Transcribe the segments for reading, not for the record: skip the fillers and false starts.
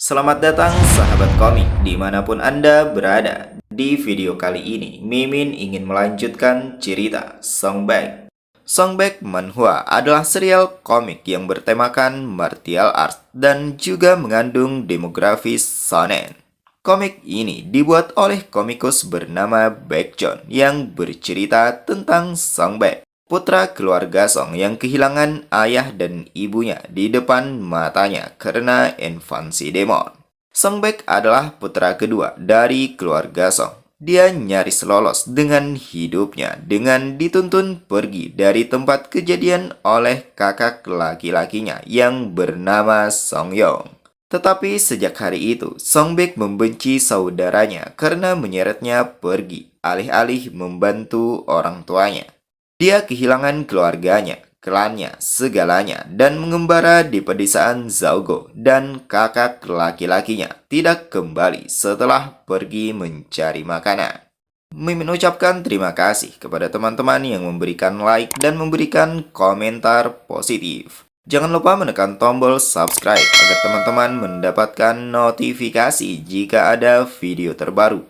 Selamat datang sahabat komik dimanapun Anda berada. Di video kali ini, Mimin ingin melanjutkan cerita Songbak. Songbak Manhwa adalah serial komik yang bertemakan martial arts dan juga mengandung demografis shonen. Komik ini dibuat oleh komikus bernama Baekjeon yang bercerita tentang Songbak, putra keluarga Song yang kehilangan ayah dan ibunya di depan matanya karena invasi demon. Songbak adalah putra kedua dari keluarga Song. Dia nyaris lolos dengan hidupnya dengan dituntun pergi dari tempat kejadian oleh kakak laki-lakinya yang bernama Song Yong. Tetapi sejak hari itu, Songbak membenci saudaranya karena menyeretnya pergi, alih-alih membantu orang tuanya. Dia kehilangan keluarganya, klannya, segalanya, dan mengembara di pedesaan Zaugo, dan kakak laki-lakinya tidak kembali setelah pergi mencari makanan. Mimin ucapkan terima kasih kepada teman-teman yang memberikan like dan memberikan komentar positif. Jangan lupa menekan tombol subscribe agar teman-teman mendapatkan notifikasi jika ada video terbaru.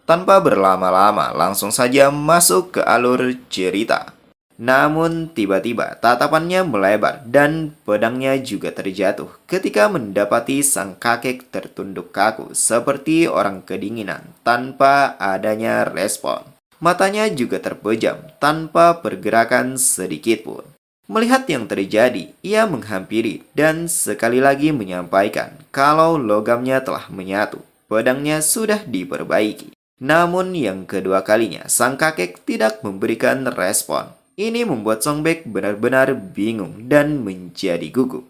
Tanpa berlama-lama, langsung saja masuk ke alur cerita. Namun tiba-tiba tatapannya melebar dan pedangnya juga terjatuh ketika mendapati sang kakek tertunduk kaku seperti orang kedinginan tanpa adanya respon. Matanya juga terpejam tanpa pergerakan sedikit pun. Melihat yang terjadi, ia menghampiri dan sekali lagi menyampaikan kalau logamnya telah menyatu. Pedangnya sudah diperbaiki. Namun yang kedua kalinya, sang kakek tidak memberikan respon. Ini membuat Songbak benar-benar bingung dan menjadi gugup.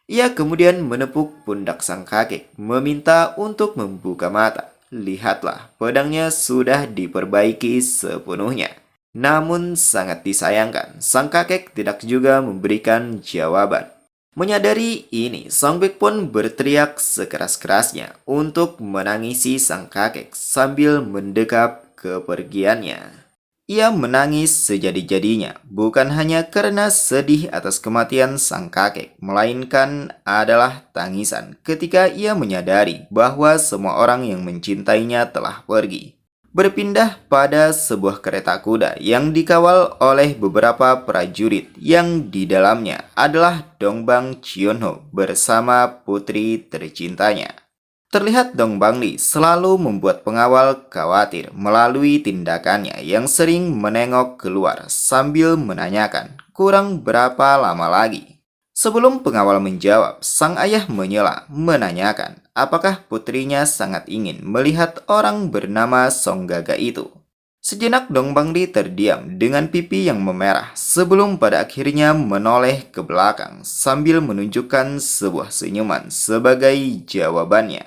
Ia kemudian menepuk pundak sang kakek, meminta untuk membuka mata. Lihatlah, pedangnya sudah diperbaiki sepenuhnya. Namun sangat disayangkan, sang kakek tidak juga memberikan jawaban. Menyadari ini, Songbak pun berteriak sekeras-kerasnya untuk menangisi sang kakek sambil mendekap kepergiannya. Ia menangis sejadi-jadinya, bukan hanya karena sedih atas kematian sang kakek, melainkan adalah tangisan ketika ia menyadari bahwa semua orang yang mencintainya telah pergi. Berpindah pada sebuah kereta kuda yang dikawal oleh beberapa prajurit yang di dalamnya adalah Dongbang Chionho bersama putri tercintanya. Terlihat Dongbangli selalu membuat pengawal khawatir melalui tindakannya yang sering menengok keluar sambil menanyakan kurang berapa lama lagi. Sebelum pengawal menjawab, sang ayah menyela menanyakan apakah putrinya sangat ingin melihat orang bernama Songgaga itu. Sejenak Dongbangli terdiam dengan pipi yang memerah sebelum pada akhirnya menoleh ke belakang sambil menunjukkan sebuah senyuman sebagai jawabannya.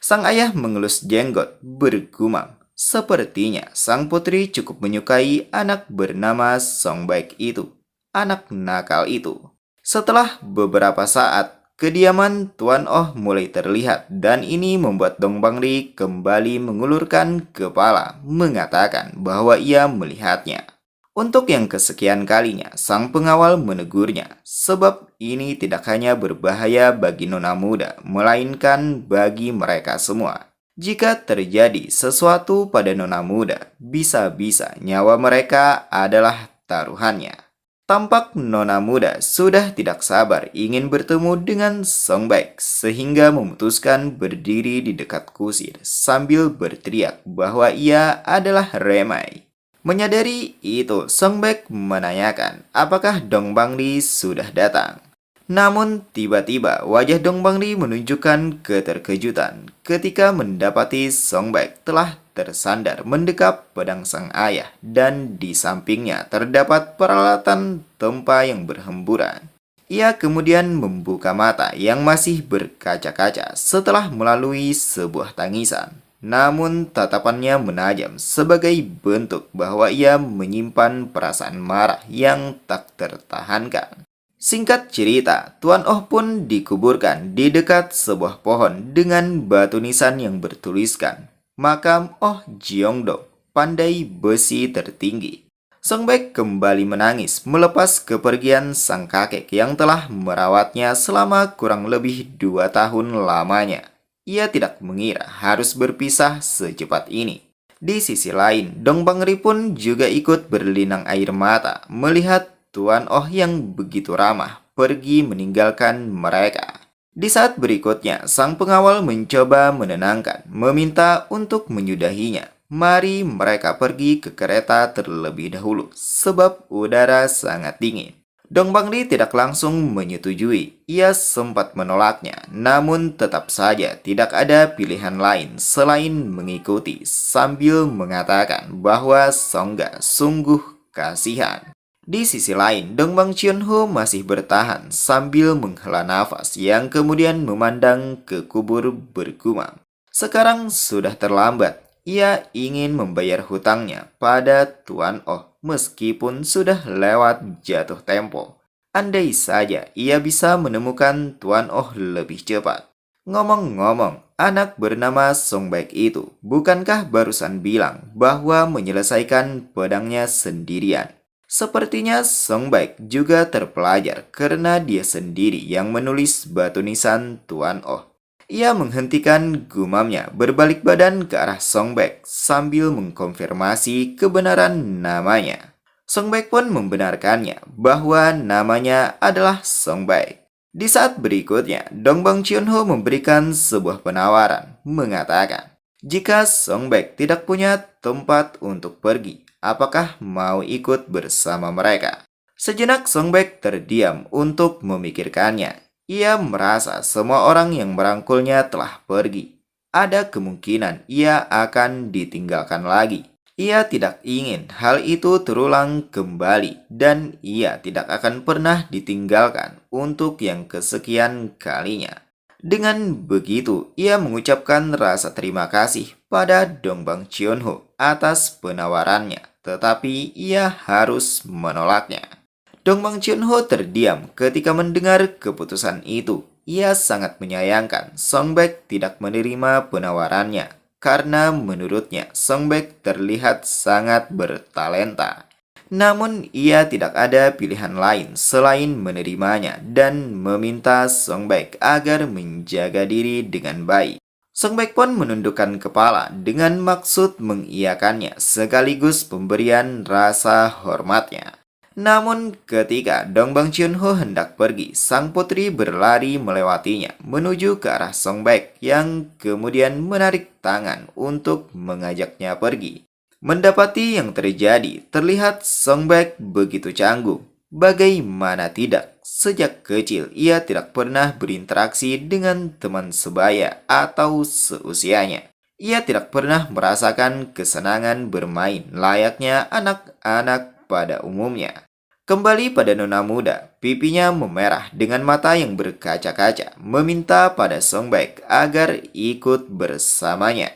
Sang ayah mengelus jenggot bergumam. Sepertinya sang putri cukup menyukai anak bernama Songbak itu, anak nakal itu. Setelah beberapa saat, kediaman Tuan Oh mulai terlihat dan ini membuat Dongbangli kembali mengulurkan kepala, mengatakan bahwa ia melihatnya. Untuk yang kesekian kalinya, sang pengawal menegurnya, sebab ini tidak hanya berbahaya bagi nona muda, melainkan bagi mereka semua. Jika terjadi sesuatu pada nona muda, bisa-bisa nyawa mereka adalah taruhannya. Tampak nona muda sudah tidak sabar ingin bertemu dengan Songbak sehingga memutuskan berdiri di dekat kusir sambil berteriak bahwa ia adalah Remai. Menyadari itu, Songbak menanyakan apakah Dongbangli sudah datang. Namun tiba-tiba wajah Dongbangli menunjukkan keterkejutan ketika mendapati Songbak telah tersandar mendekap pedang sang ayah dan di sampingnya terdapat peralatan tempa yang berhamburan. Ia kemudian membuka mata yang masih berkaca-kaca setelah melalui sebuah tangisan. Namun tatapannya menajam sebagai bentuk bahwa ia menyimpan perasaan marah yang tak tertahankan. Singkat cerita, Tuan Oh pun dikuburkan di dekat sebuah pohon dengan batu nisan yang bertuliskan Makam Oh Jeongdo, pandai besi tertinggi. Songbak kembali menangis melepas kepergian sang kakek yang telah merawatnya selama kurang lebih 2 tahun lamanya. Ia tidak mengira harus berpisah secepat ini. Di sisi lain, Dong Bangri pun juga ikut berlinang air mata melihat Tuan Oh yang begitu ramah pergi meninggalkan mereka. Di saat berikutnya, sang pengawal mencoba menenangkan, meminta untuk menyudahinya. Mari mereka pergi ke kereta terlebih dahulu, sebab udara sangat dingin. Dong Bangli tidak langsung menyetujui. Ia sempat menolaknya, namun tetap saja tidak ada pilihan lain selain mengikuti sambil mengatakan bahwa Songga sungguh kasihan. Di sisi lain, Dong Bang Chunho masih bertahan sambil menghela nafas yang kemudian memandang ke kubur bergumam. Sekarang sudah terlambat. Ia ingin membayar hutangnya pada Tuan Oh meskipun sudah lewat jatuh tempo. Andai saja ia bisa menemukan Tuan Oh lebih cepat. Ngomong-ngomong, anak bernama Song Baek itu bukankah barusan bilang bahwa menyelesaikan pedangnya sendirian? Sepertinya Song Baek juga terpelajar karena dia sendiri yang menulis batu nisan Tuan Oh. Ia menghentikan gumamnya berbalik badan ke arah Song Baek sambil mengkonfirmasi kebenaran namanya. Song Baek pun membenarkannya bahwa namanya adalah Song Baek. Di saat berikutnya, Dong Bang Chunho memberikan sebuah penawaran, mengatakan, jika Song Baek tidak punya tempat untuk pergi, apakah mau ikut bersama mereka? Sejenak Song Baek terdiam untuk memikirkannya. Ia merasa semua orang yang merangkulnya telah pergi. Ada kemungkinan ia akan ditinggalkan lagi. Ia tidak ingin hal itu terulang kembali dan ia tidak akan pernah ditinggalkan untuk yang kesekian kalinya. Dengan begitu, ia mengucapkan rasa terima kasih pada Dong Bang Chunho atas penawarannya, tetapi ia harus menolaknya. Dong Bang Chunho terdiam ketika mendengar keputusan itu. Ia sangat menyayangkan Song Baek tidak menerima penawarannya karena menurutnya Song Baek terlihat sangat bertalenta. Namun ia tidak ada pilihan lain selain menerimanya dan meminta Song Baek agar menjaga diri dengan baik. Song Baek pun menundukkan kepala dengan maksud mengiyakannya sekaligus pemberian rasa hormatnya. Namun ketika Dong Bang Chunho hendak pergi, sang putri berlari melewatinya menuju ke arah Song Baek yang kemudian menarik tangan untuk mengajaknya pergi. Mendapati yang terjadi, terlihat Song Baek begitu canggung. Bagaimana tidak, sejak kecil ia tidak pernah berinteraksi dengan teman sebaya atau seusianya. Ia tidak pernah merasakan kesenangan bermain layaknya anak-anak pada umumnya. Kembali pada nona muda, pipinya memerah dengan mata yang berkaca-kaca, meminta pada Song Baek agar ikut bersamanya.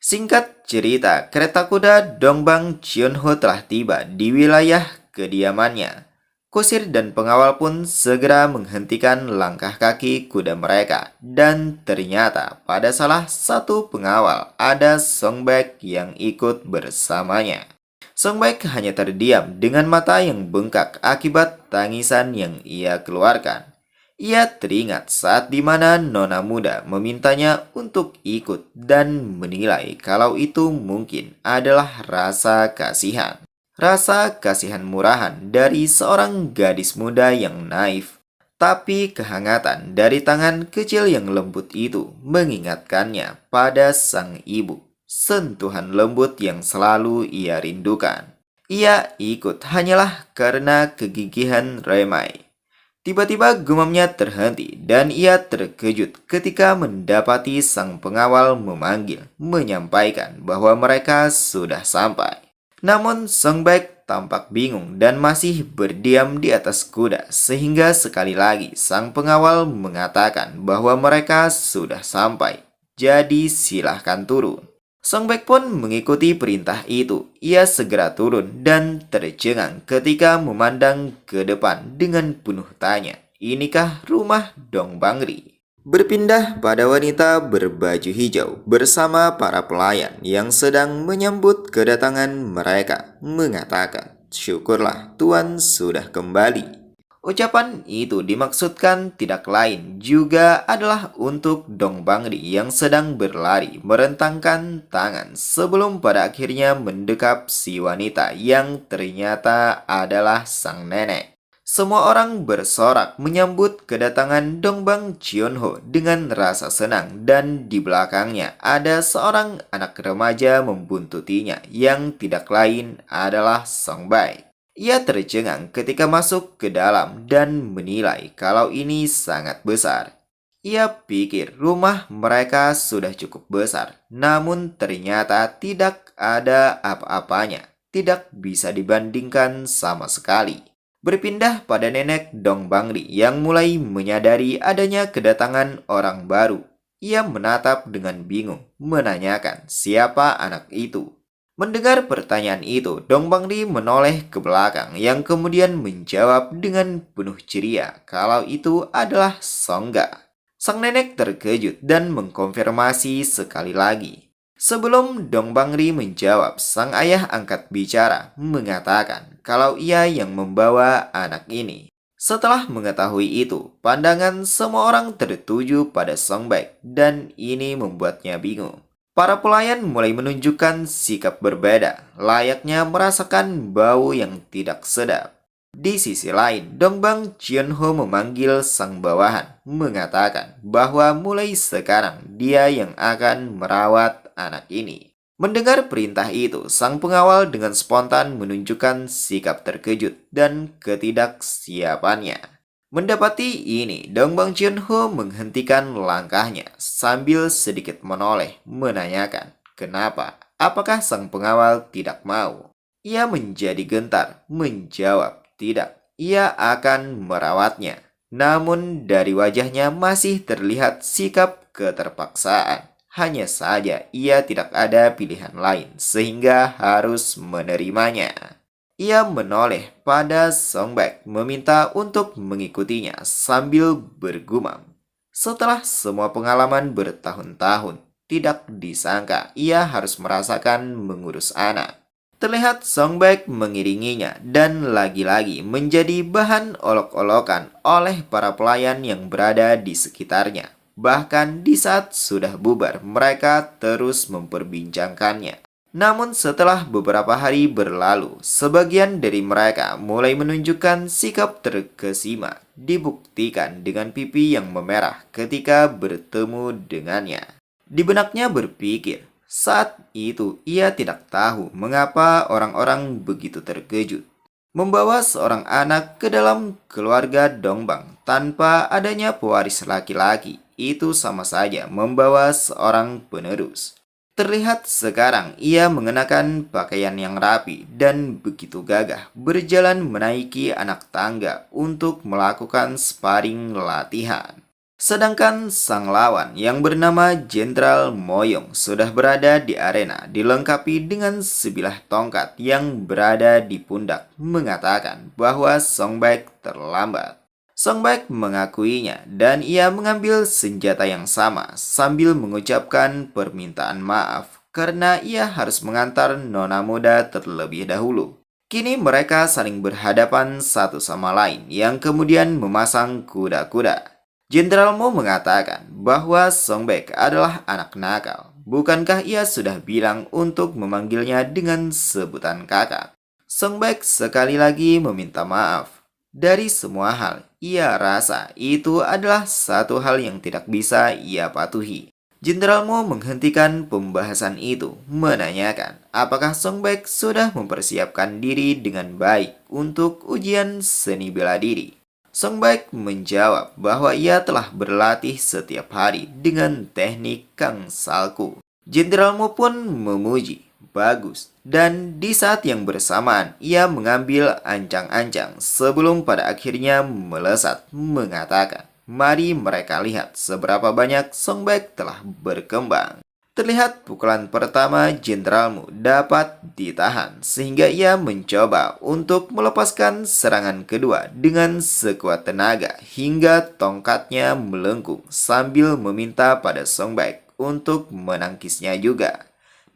Singkat cerita, kereta kuda Dong Bang Chunho telah tiba di wilayah kediamannya. Kusir dan pengawal pun segera menghentikan langkah kaki kuda mereka. Dan ternyata pada salah satu pengawal ada Song Baek yang ikut bersamanya. Song Baek hanya terdiam dengan mata yang bengkak akibat tangisan yang ia keluarkan. Ia teringat saat dimana nona muda memintanya untuk ikut dan menilai kalau itu mungkin adalah rasa kasihan. Rasa kasihan murahan dari seorang gadis muda yang naif. Tapi kehangatan dari tangan kecil yang lembut itu mengingatkannya pada sang ibu. Sentuhan lembut yang selalu ia rindukan. Ia ikut hanyalah karena kegigihan Remai. Tiba-tiba gumamnya terhenti dan ia terkejut ketika mendapati sang pengawal memanggil, menyampaikan bahwa mereka sudah sampai. Namun Song Baek tampak bingung dan masih berdiam di atas kuda sehingga sekali lagi sang pengawal mengatakan bahwa mereka sudah sampai. Jadi silahkan turun. Song Baek pun mengikuti perintah itu. Ia segera turun dan tercengang ketika memandang ke depan dengan penuh tanya. Inikah rumah Dong Bangri? Berpindah pada wanita berbaju hijau bersama para pelayan yang sedang menyambut kedatangan mereka, mengatakan, syukurlah Tuan sudah kembali. Ucapan itu dimaksudkan tidak lain juga adalah untuk Dong Bangri yang sedang berlari merentangkan tangan sebelum pada akhirnya mendekap si wanita yang ternyata adalah sang nenek. Semua orang bersorak menyambut kedatangan Dongbang Chionho dengan rasa senang dan di belakangnya ada seorang anak remaja membuntutinya yang tidak lain adalah Songbei. Ia tercengang ketika masuk ke dalam dan menilai kalau ini sangat besar. Ia pikir rumah mereka sudah cukup besar, namun ternyata tidak ada apa-apanya, tidak bisa dibandingkan sama sekali. Berpindah pada nenek Dong Bangri yang mulai menyadari adanya kedatangan orang baru. Ia menatap dengan bingung, menanyakan siapa anak itu. Mendengar pertanyaan itu, Dong Bangri menoleh ke belakang yang kemudian menjawab dengan penuh ceria kalau itu adalah Songga. Sang nenek terkejut dan mengkonfirmasi sekali lagi. Sebelum Dong Bangri menjawab, sang ayah angkat bicara, mengatakan kalau ia yang membawa anak ini. Setelah mengetahui itu, pandangan semua orang tertuju pada Songbek dan ini membuatnya bingung. Para pelayan mulai menunjukkan sikap berbeda, layaknya merasakan bau yang tidak sedap. Di sisi lain, Dongbang Chionho memanggil sang bawahan, mengatakan bahwa mulai sekarang dia yang akan merawat anak ini. Mendengar perintah itu, sang pengawal dengan spontan menunjukkan sikap terkejut dan ketidaksiapannya. Mendapati ini, Dongbang Chionho menghentikan langkahnya sambil sedikit menoleh, menanyakan, kenapa? Apakah sang pengawal tidak mau? Ia menjadi gentar, menjawab, tidak. Ia akan merawatnya. Namun dari wajahnya masih terlihat sikap keterpaksaan. Hanya saja ia tidak ada pilihan lain sehingga harus menerimanya. Ia menoleh pada Songbek meminta untuk mengikutinya sambil bergumam. Setelah semua pengalaman bertahun-tahun, tidak disangka ia harus merasakan mengurus anak. Terlihat Songbek mengiringinya dan lagi-lagi menjadi bahan olok-olokan oleh para pelayan yang berada di sekitarnya. Bahkan di saat sudah bubar, mereka terus memperbincangkannya. Namun setelah beberapa hari berlalu, sebagian dari mereka mulai menunjukkan sikap terkesima, dibuktikan dengan pipi yang memerah ketika bertemu dengannya. Di benaknya berpikir, saat itu ia tidak tahu mengapa orang-orang begitu terkejut. Membawa seorang anak ke dalam keluarga Dongbang tanpa adanya pewaris laki-laki, itu sama saja membawa seorang penerus. Terlihat sekarang ia mengenakan pakaian yang rapi dan begitu gagah berjalan menaiki anak tangga untuk melakukan sparring latihan. Sedangkan sang lawan yang bernama Jenderal Moyong sudah berada di arena dilengkapi dengan sebilah tongkat yang berada di pundak mengatakan bahwa Songbek terlambat. Songbek mengakuinya dan ia mengambil senjata yang sama sambil mengucapkan permintaan maaf karena ia harus mengantar nona muda terlebih dahulu. Kini mereka saling berhadapan satu sama lain yang kemudian memasang kuda-kuda. Jenderal Mo mengatakan bahwa Songbek adalah anak nakal. Bukankah ia sudah bilang untuk memanggilnya dengan sebutan kakak? Songbek sekali lagi meminta maaf. Dari semua hal, ia rasa itu adalah satu hal yang tidak bisa ia patuhi. Jenderal Mo menghentikan pembahasan itu, menanyakan apakah Songbek sudah mempersiapkan diri dengan baik untuk ujian seni bela diri. Songbek menjawab bahwa ia telah berlatih setiap hari dengan teknik Kang Salku. Jenderal Mo pun memuji. Bagus. Dan di saat yang bersamaan, ia mengambil ancang-ancang sebelum pada akhirnya melesat, mengatakan, mari mereka lihat seberapa banyak Songbek telah berkembang. Terlihat pukulan pertama Jenderalmu dapat ditahan, sehingga ia mencoba untuk melepaskan serangan kedua dengan sekuat tenaga hingga tongkatnya melengkung sambil meminta pada Songbek untuk menangkisnya juga.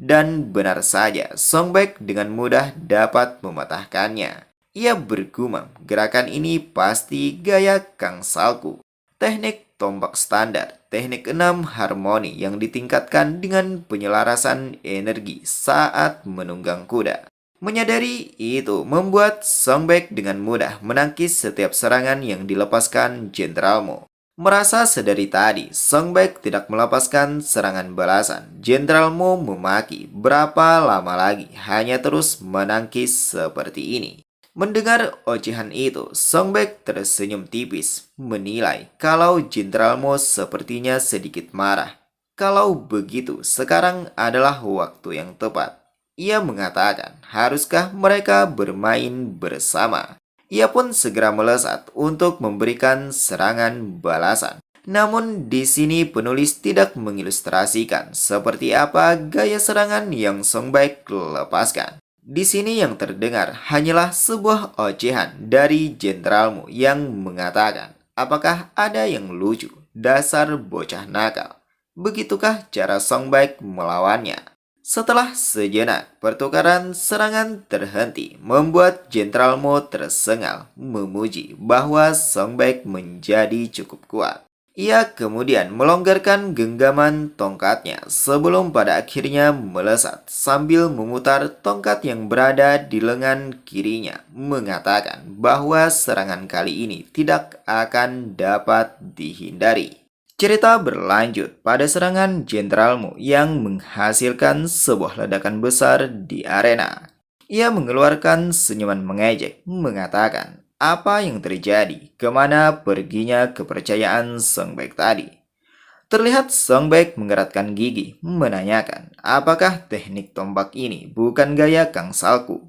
Dan benar saja, Songbek dengan mudah dapat mematahkannya. Ia bergumam, gerakan ini pasti gaya Kang Salku. Teknik tombak standar, teknik 6 harmoni yang ditingkatkan dengan penyelarasan energi saat menunggang kuda. Menyadari itu membuat Songbek dengan mudah menangkis setiap serangan yang dilepaskan Jenderal Mo. Merasa sedari tadi, Songbek tidak melepaskan serangan balasan. Jenderal Mo memaki, berapa lama lagi hanya terus menangkis seperti ini. Mendengar ocehan itu, Songbek tersenyum tipis, menilai kalau Jenderal Mo sepertinya sedikit marah. Kalau begitu, sekarang adalah waktu yang tepat. Ia mengatakan, haruskah mereka bermain bersama? Ia pun segera melesat untuk memberikan serangan balasan. Namun di sini penulis tidak mengilustrasikan seperti apa gaya serangan yang Songbek lepaskan. Di sini yang terdengar hanyalah sebuah ocehan dari jenderalmu yang mengatakan, apakah ada yang lucu, dasar bocah nakal. Begitukah cara Songbek melawannya? Setelah sejenak, pertukaran serangan terhenti, membuat Jenderal Mo tersengal, memuji bahwa Songbek menjadi cukup kuat. Ia kemudian melonggarkan genggaman tongkatnya sebelum pada akhirnya melesat sambil memutar tongkat yang berada di lengan kirinya, mengatakan bahwa serangan kali ini tidak akan dapat dihindari. Cerita berlanjut pada serangan Jenderalmu yang menghasilkan sebuah ledakan besar di arena. Ia mengeluarkan senyuman mengejek, mengatakan, apa yang terjadi? Kemana perginya kepercayaan Songbek tadi? Terlihat Songbek mengeratkan gigi, menanyakan, apakah teknik tombak ini bukan gaya Kang Salku?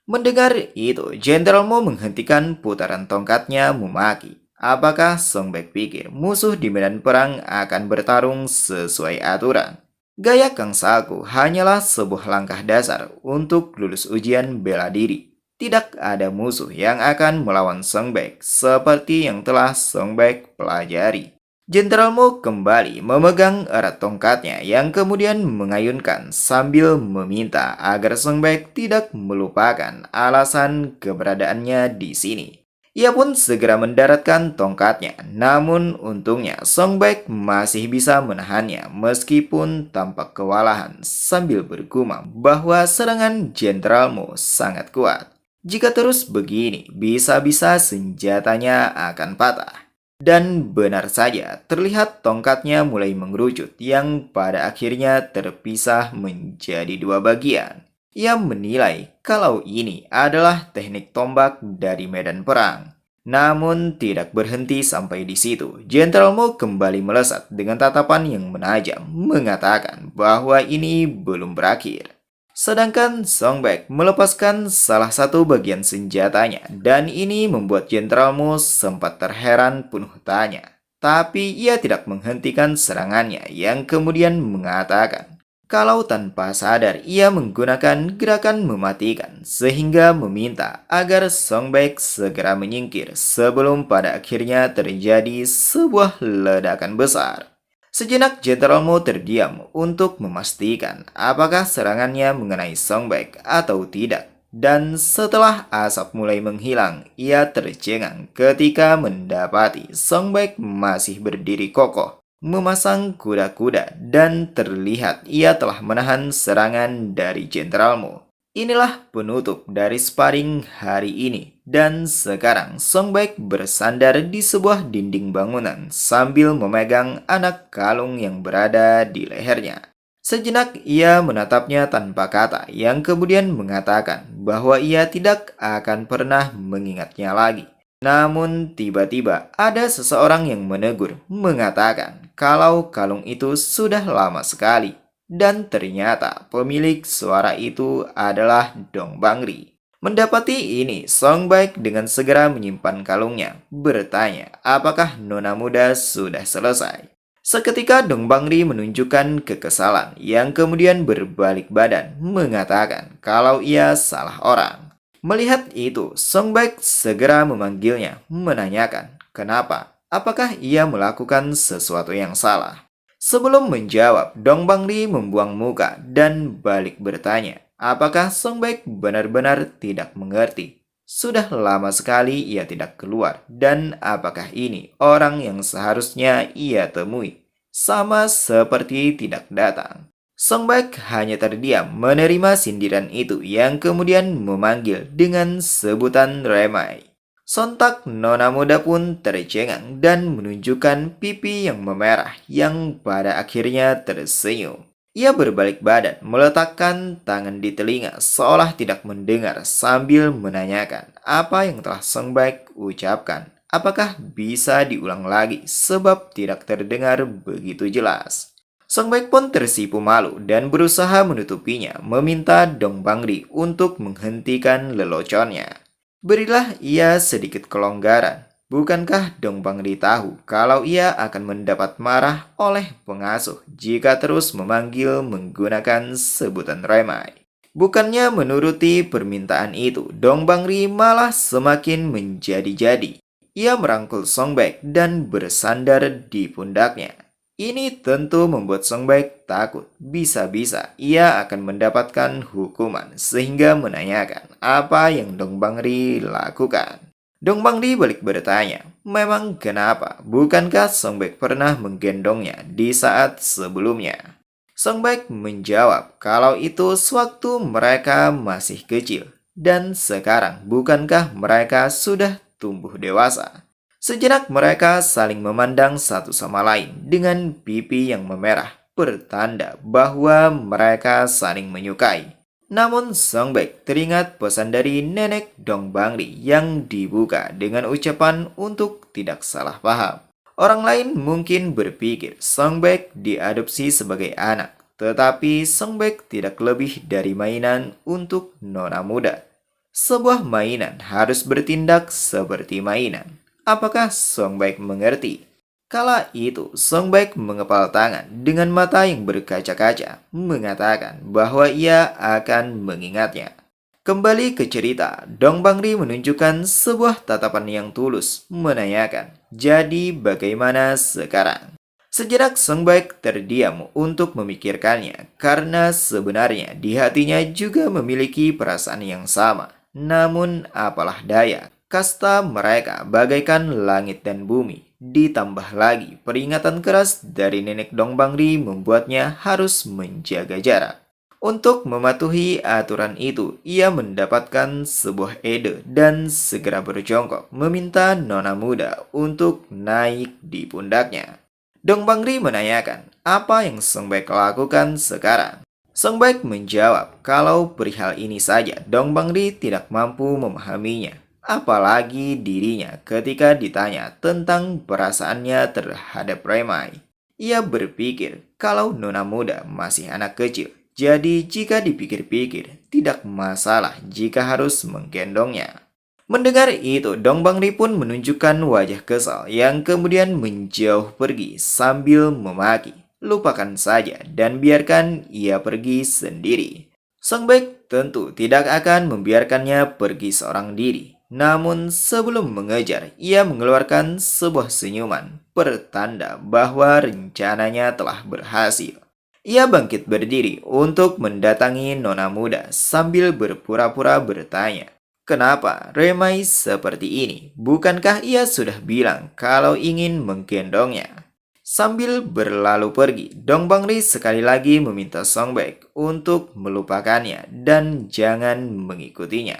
Mendengar itu, Jenderal Mo menghentikan putaran tongkatnya memaki. Apakah Songbek pikir musuh di medan perang akan bertarung sesuai aturan? Gaya Kang Salku hanyalah sebuah langkah dasar untuk lulus ujian bela diri. Tidak ada musuh yang akan melawan Songbek seperti yang telah Songbek pelajari. Jenderal Mo kembali memegang erat tongkatnya yang kemudian mengayunkan sambil meminta agar Songbek tidak melupakan alasan keberadaannya di sini. Ia pun segera mendaratkan tongkatnya, namun untungnya Songbek masih bisa menahannya meskipun tampak kewalahan sambil bergumam bahwa serangan Jenderal Mo sangat kuat. Jika terus begini, bisa-bisa senjatanya akan patah. Dan benar saja, terlihat tongkatnya mulai mengerucut yang pada akhirnya terpisah menjadi dua bagian. Ia menilai kalau ini adalah teknik tombak dari medan perang. Namun tidak berhenti sampai di situ. Jenderal Mo kembali melesat dengan tatapan yang menajam, mengatakan bahwa ini belum berakhir. Sedangkan Songbek melepaskan salah satu bagian senjatanya dan ini membuat Jenderal Mo sempat terheran penuh tanya. Tapi ia tidak menghentikan serangannya yang kemudian mengatakan kalau tanpa sadar ia menggunakan gerakan mematikan sehingga meminta agar Songbek segera menyingkir sebelum pada akhirnya terjadi sebuah ledakan besar. Sejenak Jenderal Mo terdiam untuk memastikan apakah serangannya mengenai Songbek atau tidak. Dan setelah asap mulai menghilang, ia tercengang ketika mendapati Songbek masih berdiri kokoh, memasang kuda-kuda dan terlihat ia telah menahan serangan dari Jenderal Mo. Inilah penutup dari sparring hari ini. Dan sekarang Songbek bersandar di sebuah dinding bangunan sambil memegang anak kalung yang berada di lehernya. Sejenak ia menatapnya tanpa kata yang kemudian mengatakan bahwa ia tidak akan pernah mengingatnya lagi. Namun tiba-tiba ada seseorang yang menegur mengatakan kalau kalung itu sudah lama sekali. Dan ternyata pemilik suara itu adalah Dong Bangri. Mendapati ini, Songbek dengan segera menyimpan kalungnya, bertanya apakah nona muda sudah selesai. Seketika Dong Bangri menunjukkan kekesalan yang kemudian berbalik badan, mengatakan kalau ia salah orang. Melihat itu, Songbek segera memanggilnya, menanyakan kenapa, apakah ia melakukan sesuatu yang salah. Sebelum menjawab, Dong Bangli membuang muka dan balik bertanya, apakah Songbek benar-benar tidak mengerti? Sudah lama sekali ia tidak keluar, dan apakah ini orang yang seharusnya ia temui? Sama seperti tidak datang. Song Bak hanya terdiam menerima sindiran itu yang kemudian memanggil dengan sebutan remai. Sontak nona muda pun tercengang dan menunjukkan pipi yang memerah yang pada akhirnya tersenyum. Ia berbalik badan, meletakkan tangan di telinga seolah tidak mendengar sambil menanyakan apa yang telah Song Baik ucapkan. Apakah bisa diulang lagi sebab tidak terdengar begitu jelas. Song Baik pun tersipu malu dan berusaha menutupinya, meminta Dong Bangri untuk menghentikan leloconnya. Berilah ia sedikit kelonggaran. Bukankah Dong Bangri tahu kalau ia akan mendapat marah oleh pengasuh jika terus memanggil menggunakan sebutan remai? Bukannya menuruti permintaan itu, Dong Bangri malah semakin menjadi-jadi. Ia merangkul Song Baik dan bersandar di pundaknya. Ini tentu membuat Song Baik takut. Bisa-bisa ia akan mendapatkan hukuman sehingga menanyakan apa yang Dong Bangri lakukan. Dong Bangri balik bertanya, memang kenapa? Bukankah Song Baik pernah menggendongnya di saat sebelumnya? Song Baik menjawab kalau itu sewaktu mereka masih kecil. Dan sekarang bukankah mereka sudah tumbuh dewasa? Sejenak mereka saling memandang satu sama lain dengan pipi yang memerah, pertanda bahwa mereka saling menyukai. Namun Song Baik teringat pesan dari nenek Dong Bangri yang dibuka dengan ucapan untuk tidak salah paham. Orang lain mungkin berpikir Song Baik diadopsi sebagai anak, tetapi Song Baik tidak lebih dari mainan untuk nona muda. Sebuah mainan harus bertindak seperti mainan. Apakah Song Baik mengerti? Kala itu, Song Baik mengepal tangan dengan mata yang berkaca-kaca, mengatakan bahwa ia akan mengingatnya. Kembali ke cerita, Dong Bangri menunjukkan sebuah tatapan yang tulus, menanyakan, jadi bagaimana sekarang? Sejenak Song Baik terdiam untuk memikirkannya, karena sebenarnya di hatinya juga memiliki perasaan yang sama. Namun apalah daya, kasta mereka bagaikan langit dan bumi. Ditambah lagi peringatan keras dari nenek Dong Bangri membuatnya harus menjaga jarak. Untuk mematuhi aturan itu, ia mendapatkan sebuah ide dan segera berjongkok meminta nona muda untuk naik di pundaknya. Dong Bangri menanyakan apa yang Song Baik lakukan sekarang. Song Baik menjawab kalau perihal ini saja Dong Bangri tidak mampu memahaminya. Apalagi dirinya ketika ditanya tentang perasaannya terhadap Remai. Ia berpikir kalau nona muda masih anak kecil. Jadi jika dipikir-pikir, tidak masalah jika harus menggendongnya. Mendengar itu, Dong Bangri pun menunjukkan wajah kesal yang kemudian menjauh pergi sambil memaki. Lupakan saja dan biarkan ia pergi sendiri. Song Baik tentu tidak akan membiarkannya pergi seorang diri. Namun sebelum mengejar, ia mengeluarkan sebuah senyuman, pertanda bahwa rencananya telah berhasil. Ia bangkit berdiri untuk mendatangi nona muda sambil berpura-pura bertanya, kenapa Remai seperti ini? Bukankah ia sudah bilang kalau ingin menggendongnya? Sambil berlalu pergi, Dong Bangri sekali lagi meminta Song Baik untuk melupakannya dan jangan mengikutinya.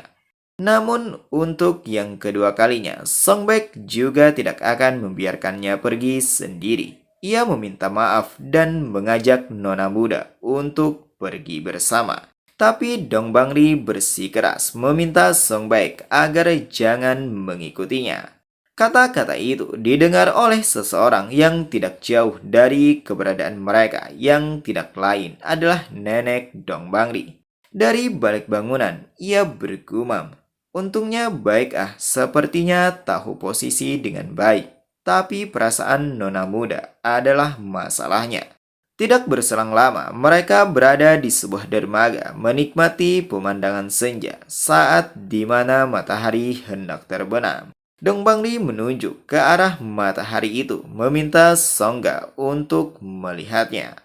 Namun untuk yang kedua kalinya, Song Baik juga tidak akan membiarkannya pergi sendiri. Ia meminta maaf dan mengajak nona muda untuk pergi bersama. Tapi Dong Bangri bersikeras meminta Song Baik agar jangan mengikutinya. Kata-kata itu didengar oleh seseorang yang tidak jauh dari keberadaan mereka yang tidak lain adalah nenek Dong Bangri. Dari balik bangunan, ia bergumam. Untungnya baik sepertinya tahu posisi dengan baik. Tapi perasaan nona muda adalah masalahnya. Tidak berselang lama, mereka berada di sebuah dermaga menikmati pemandangan senja saat di mana matahari hendak terbenam. Dong Bangli menunjuk ke arah matahari itu, meminta Songga untuk melihatnya.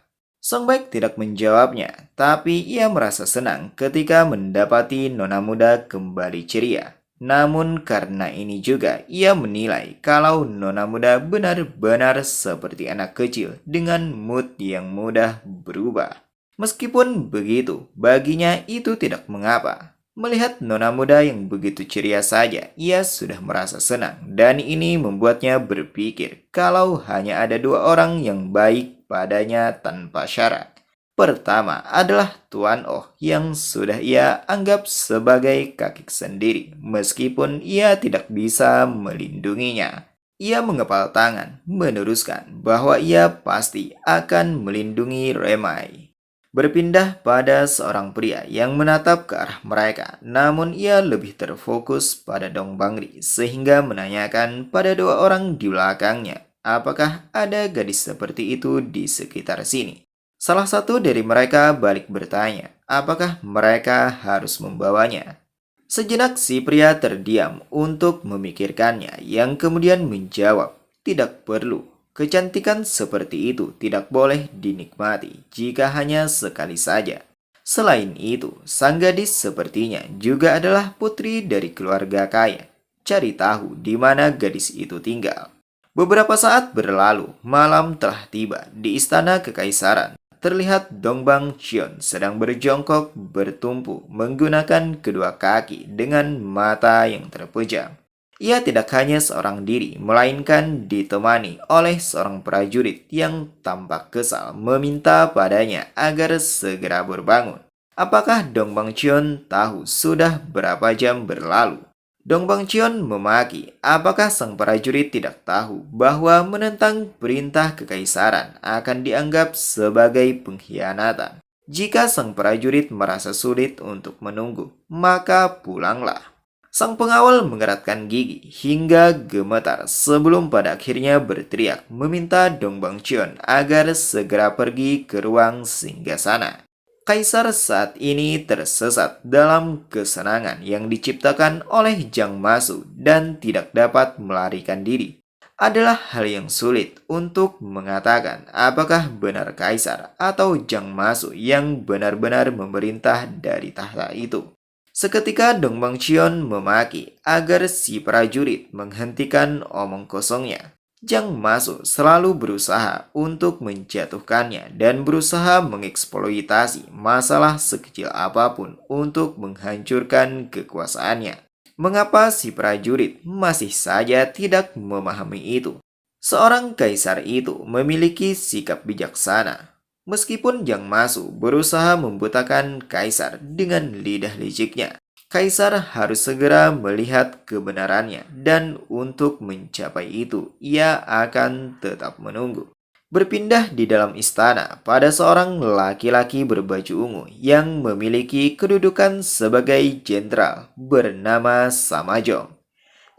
Song Baik tidak menjawabnya, tapi ia merasa senang ketika mendapati nona muda kembali ceria. Namun karena ini juga ia menilai kalau nona muda benar-benar seperti anak kecil dengan mood yang mudah berubah. Meskipun begitu, baginya itu tidak mengapa. Melihat nona muda yang begitu ceria saja, ia sudah merasa senang dan ini membuatnya berpikir kalau hanya ada dua orang yang baik padanya tanpa syarat. Pertama adalah Tuan Oh yang sudah ia anggap sebagai kaki sendiri meskipun ia tidak bisa melindunginya. Ia mengepal tangan, meneruskan bahwa ia pasti akan melindungi Remai. Berpindah pada seorang pria yang menatap ke arah mereka, namun ia lebih terfokus pada Dong Bangri sehingga menanyakan pada dua orang di belakangnya, apakah ada gadis seperti itu di sekitar sini. Salah satu dari mereka balik bertanya, apakah mereka harus membawanya. Sejenak si pria terdiam untuk memikirkannya yang kemudian menjawab, tidak perlu. Kecantikan seperti itu tidak boleh dinikmati jika hanya sekali saja. Selain itu, sang gadis sepertinya juga adalah putri dari keluarga kaya. Cari tahu di mana gadis itu tinggal. Beberapa saat berlalu, malam telah tiba di istana kekaisaran. Terlihat Dongbang Xion sedang berjongkok bertumpu menggunakan kedua kaki dengan mata yang terpejam. Ia tidak hanya seorang diri, melainkan ditemani oleh seorang prajurit yang tampak kesal meminta padanya agar segera berbangun. Apakah Dong Bangcion tahu sudah berapa jam berlalu? Dong Bangcion memaki, apakah sang prajurit tidak tahu bahwa menentang perintah kekaisaran akan dianggap sebagai pengkhianatan? Jika sang prajurit merasa sulit untuk menunggu, maka pulanglah. Sang pengawal mengeratkan gigi hingga gemetar sebelum pada akhirnya berteriak meminta Dong Bangcion agar segera pergi ke ruang singgasana. Kaisar saat ini tersesat dalam kesenangan yang diciptakan oleh Jiang Masu dan tidak dapat melarikan diri. Adalah hal yang sulit untuk mengatakan apakah benar Kaisar atau Jiang Masu yang benar-benar memerintah dari tahta itu. Seketika Dong Bangcion memaki agar si prajurit menghentikan omong kosongnya. Jiang Masu selalu berusaha untuk menjatuhkannya dan berusaha mengeksploitasi masalah sekecil apapun untuk menghancurkan kekuasaannya. Mengapa si prajurit masih saja tidak memahami itu? Seorang kaisar itu memiliki sikap bijaksana. Meskipun Jiang Masu berusaha membutakan kaisar dengan lidah liciknya, kaisar harus segera melihat kebenarannya dan untuk mencapai itu, ia akan tetap menunggu. Berpindah di dalam istana pada seorang laki-laki berbaju ungu yang memiliki kedudukan sebagai jenderal bernama Samajong.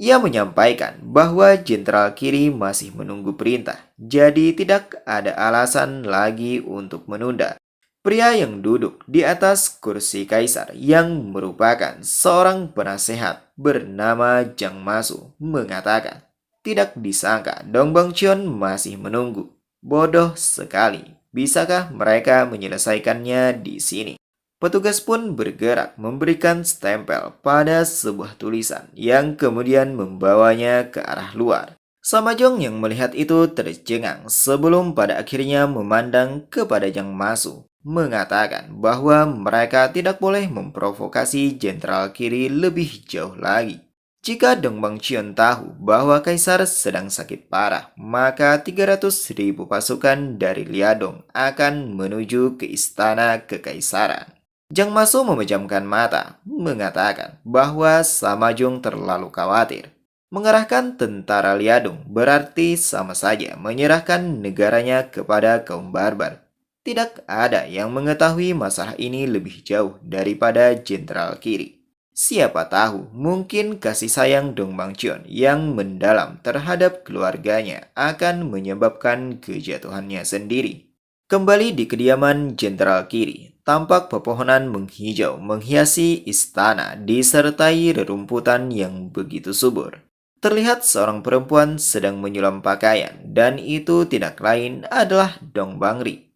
Ia menyampaikan bahwa Jenderal Kiri masih menunggu perintah, jadi tidak ada alasan lagi untuk menunda. Pria yang duduk di atas kursi kaisar yang merupakan seorang penasehat bernama Jiang Masu mengatakan, tidak disangka Dong Bangcion masih menunggu. Bodoh sekali, bisakah mereka menyelesaikannya di sini? Petugas pun bergerak memberikan stempel pada sebuah tulisan yang kemudian membawanya ke arah luar. Samajong yang melihat itu tercengang sebelum pada akhirnya memandang kepada Jiang Masu, mengatakan bahwa mereka tidak boleh memprovokasi Jenderal Kiri lebih jauh lagi. Jika Dong Bangcion tahu bahwa Kaisar sedang sakit parah, maka 300.000 pasukan dari Liadong akan menuju ke istana kekaisaran. Jiang Masu memejamkan mata, mengatakan bahwa Samajong terlalu khawatir. Mengerahkan tentara Liadong berarti sama saja menyerahkan negaranya kepada kaum barbar. Tidak ada yang mengetahui masalah ini lebih jauh daripada Jenderal Kiri. Siapa tahu mungkin kasih sayang Dong Bangcion yang mendalam terhadap keluarganya akan menyebabkan kejatuhannya sendiri. Kembali di kediaman Jenderal Kiri, tampak pepohonan menghijau menghiasi istana disertai rerumputan yang begitu subur. Terlihat seorang perempuan sedang menyulam pakaian dan itu tidak lain adalah Dong Bangri.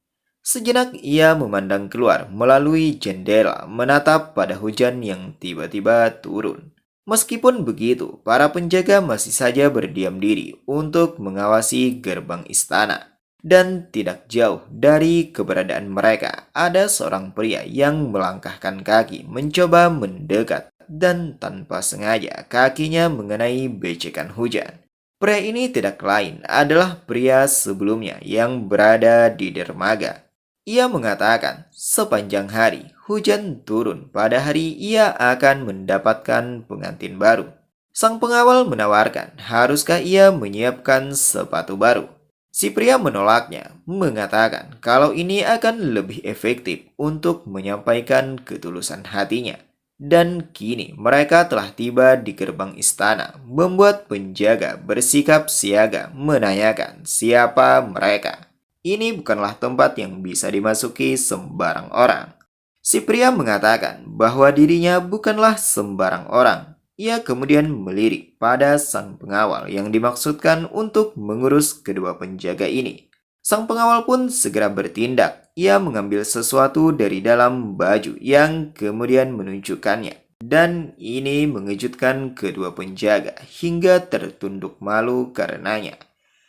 Sejenak ia memandang keluar melalui jendela menatap pada hujan yang tiba-tiba turun. Meskipun begitu, para penjaga masih saja berdiam diri untuk mengawasi gerbang istana. Dan tidak jauh dari keberadaan mereka, ada seorang pria yang melangkahkan kaki mencoba mendekat dan tanpa sengaja kakinya mengenai becekan hujan. Pria ini tidak lain adalah pria sebelumnya yang berada di dermaga. Ia mengatakan, sepanjang hari hujan turun, pada hari ia akan mendapatkan pengantin baru. Sang pengawal menawarkan, haruskah ia menyiapkan sepatu baru? Si pria menolaknya, mengatakan kalau ini akan lebih efektif untuk menyampaikan ketulusan hatinya. Dan kini mereka telah tiba di gerbang istana, membuat penjaga bersikap siaga menanyakan siapa mereka. Ini bukanlah tempat yang bisa dimasuki sembarang orang. Si pria mengatakan bahwa dirinya bukanlah sembarang orang. Ia kemudian melirik pada sang pengawal yang dimaksudkan untuk mengurus kedua penjaga ini. Sang pengawal pun segera bertindak. Ia mengambil sesuatu dari dalam baju yang kemudian menunjukkannya. Dan ini mengejutkan kedua penjaga hingga tertunduk malu karenanya.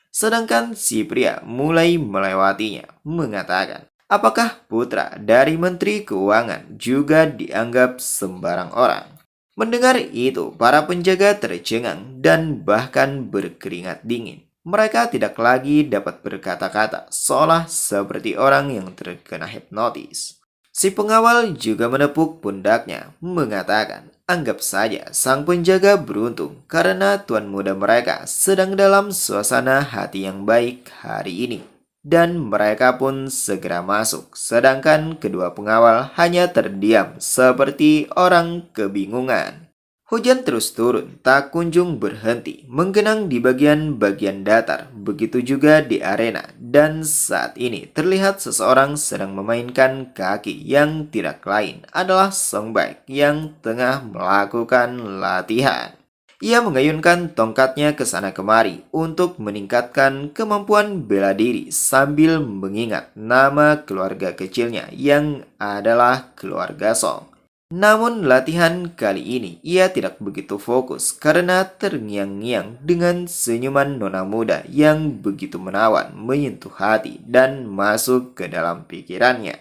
Sedangkan si pria mulai melewatinya, mengatakan, apakah putra dari Menteri Keuangan juga dianggap sembarang orang? Mendengar itu, para penjaga tercengang dan bahkan berkeringat dingin. Mereka tidak lagi dapat berkata-kata, seolah seperti orang yang terkena hipnotis. Si pengawal juga menepuk pundaknya, mengatakan, anggap saja sang penjaga beruntung karena tuan muda mereka sedang dalam suasana hati yang baik hari ini. Dan mereka pun segera masuk, sedangkan kedua pengawal hanya terdiam seperti orang kebingungan. Hujan terus turun, tak kunjung berhenti, menggenang di bagian-bagian datar, begitu juga di arena. Dan saat ini terlihat seseorang sedang memainkan kaki yang tidak lain adalah Songbak yang tengah melakukan latihan. Ia mengayunkan tongkatnya ke sana kemari untuk meningkatkan kemampuan bela diri sambil mengingat nama keluarga kecilnya yang adalah keluarga Song. Namun latihan kali ini ia tidak begitu fokus karena terngiang-ngiang dengan senyuman nona muda yang begitu menawan menyentuh hati dan masuk ke dalam pikirannya.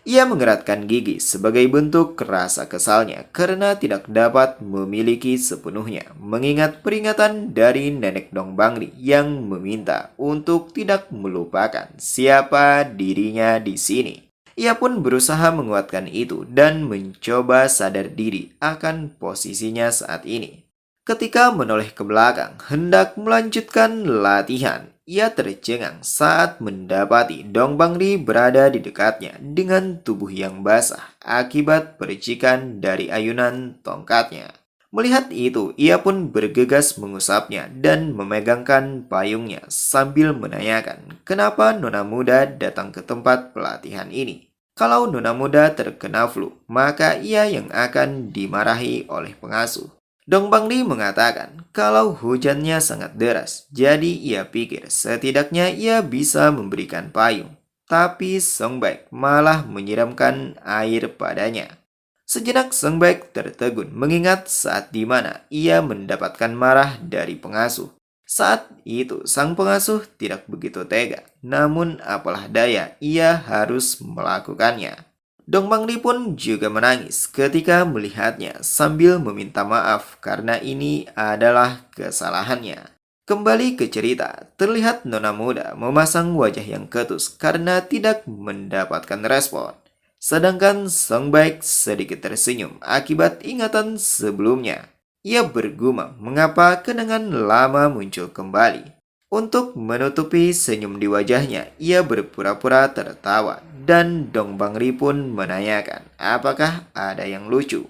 Ia mengeratkan gigi sebagai bentuk rasa kesalnya karena tidak dapat memiliki sepenuhnya mengingat peringatan dari Nenek Dong Bangli yang meminta untuk tidak melupakan siapa dirinya di sini. Ia pun berusaha menguatkan itu dan mencoba sadar diri akan posisinya saat ini. Ketika menoleh ke belakang, hendak melanjutkan latihan, ia tercengang saat mendapati Dong Bangli berada di dekatnya dengan tubuh yang basah akibat percikan dari ayunan tongkatnya. Melihat itu, ia pun bergegas mengusapnya dan memegangkan payungnya sambil menanyakan kenapa nona muda datang ke tempat pelatihan ini. Kalau nona muda terkena flu, maka ia yang akan dimarahi oleh pengasuh. Dong Bangli mengatakan kalau hujannya sangat deras, jadi ia pikir setidaknya ia bisa memberikan payung. Tapi Songbak malah menyiramkan air padanya. Sejenak Songbak tertegun mengingat saat di mana ia mendapatkan marah dari pengasuh. Saat itu sang pengasuh tidak begitu tega, namun apalah daya ia harus melakukannya. Dong Bangli pun juga menangis ketika melihatnya sambil meminta maaf karena ini adalah kesalahannya. Kembali ke cerita, terlihat nona muda memasang wajah yang ketus karena tidak mendapatkan respon. Sedangkan Songbak sedikit tersenyum akibat ingatan sebelumnya. Ia bergumam mengapa kenangan lama muncul kembali. Untuk menutupi senyum di wajahnya, ia berpura-pura tertawa dan Dong Bangli pun menanyakan apakah ada yang lucu.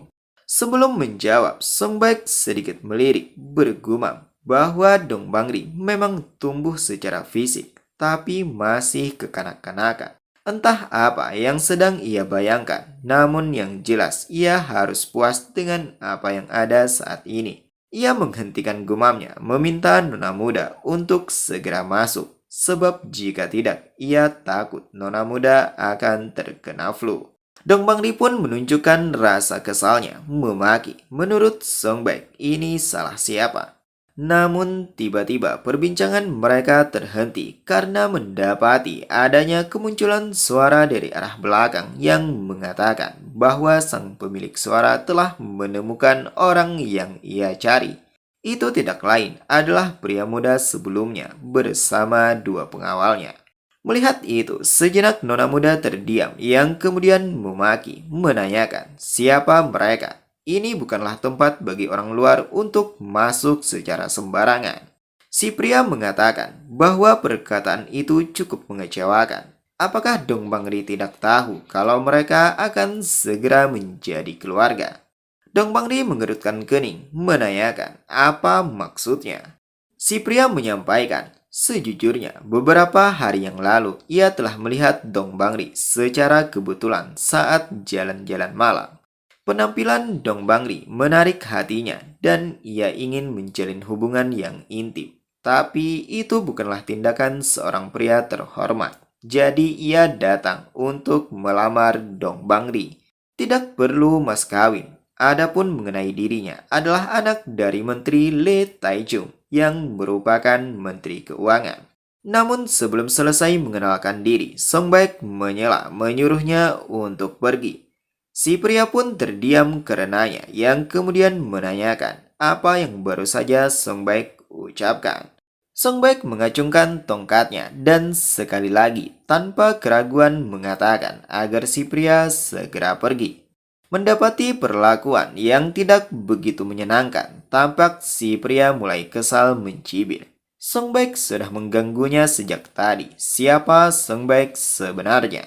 Sebelum menjawab, Songbak sedikit melirik bergumam bahwa Dong Bangli memang tumbuh secara fisik tapi masih kekanak-kanakan. Entah apa yang sedang ia bayangkan, namun yang jelas ia harus puas dengan apa yang ada saat ini. Ia menghentikan gumamnya, meminta nona muda untuk segera masuk, sebab jika tidak, ia takut nona muda akan terkena flu. Dong Bangli pun menunjukkan rasa kesalnya, memaki. Menurut Song Baek, ini salah siapa? Namun tiba-tiba perbincangan mereka terhenti karena mendapati adanya kemunculan suara dari arah belakang yang mengatakan bahwa sang pemilik suara telah menemukan orang yang ia cari. Itu tidak lain adalah pria muda sebelumnya bersama dua pengawalnya. Melihat itu, sejenak nona muda terdiam yang kemudian memaki, menanyakan siapa mereka. Ini bukanlah tempat bagi orang luar untuk masuk secara sembarangan. Si pria mengatakan bahwa perkataan itu cukup mengecewakan. Apakah Dong Bangri tidak tahu kalau mereka akan segera menjadi keluarga? Dong Bangri mengerutkan kening, menanyakan apa maksudnya. Si pria menyampaikan, sejujurnya beberapa hari yang lalu ia telah melihat Dong Bangri secara kebetulan saat jalan-jalan malam. Penampilan Dong Bangri menarik hatinya dan ia ingin menjalin hubungan yang intim. Tapi itu bukanlah tindakan seorang pria terhormat. Jadi ia datang untuk melamar Dong Bangri. Tidak perlu mas kawin. Adapun mengenai dirinya adalah anak dari Menteri Lee Taijung yang merupakan Menteri Keuangan. Namun sebelum selesai mengenalkan diri, Song Baek menyela menyuruhnya untuk pergi. Si pria pun terdiam karenanya yang kemudian menanyakan apa yang baru saja Song Baek ucapkan. Song Baek mengacungkan tongkatnya dan sekali lagi tanpa keraguan mengatakan agar si pria segera pergi. Mendapati perlakuan yang tidak begitu menyenangkan, tampak si pria mulai kesal mencibir. Song Baek sudah mengganggunya sejak tadi. Siapa Song Baek sebenarnya?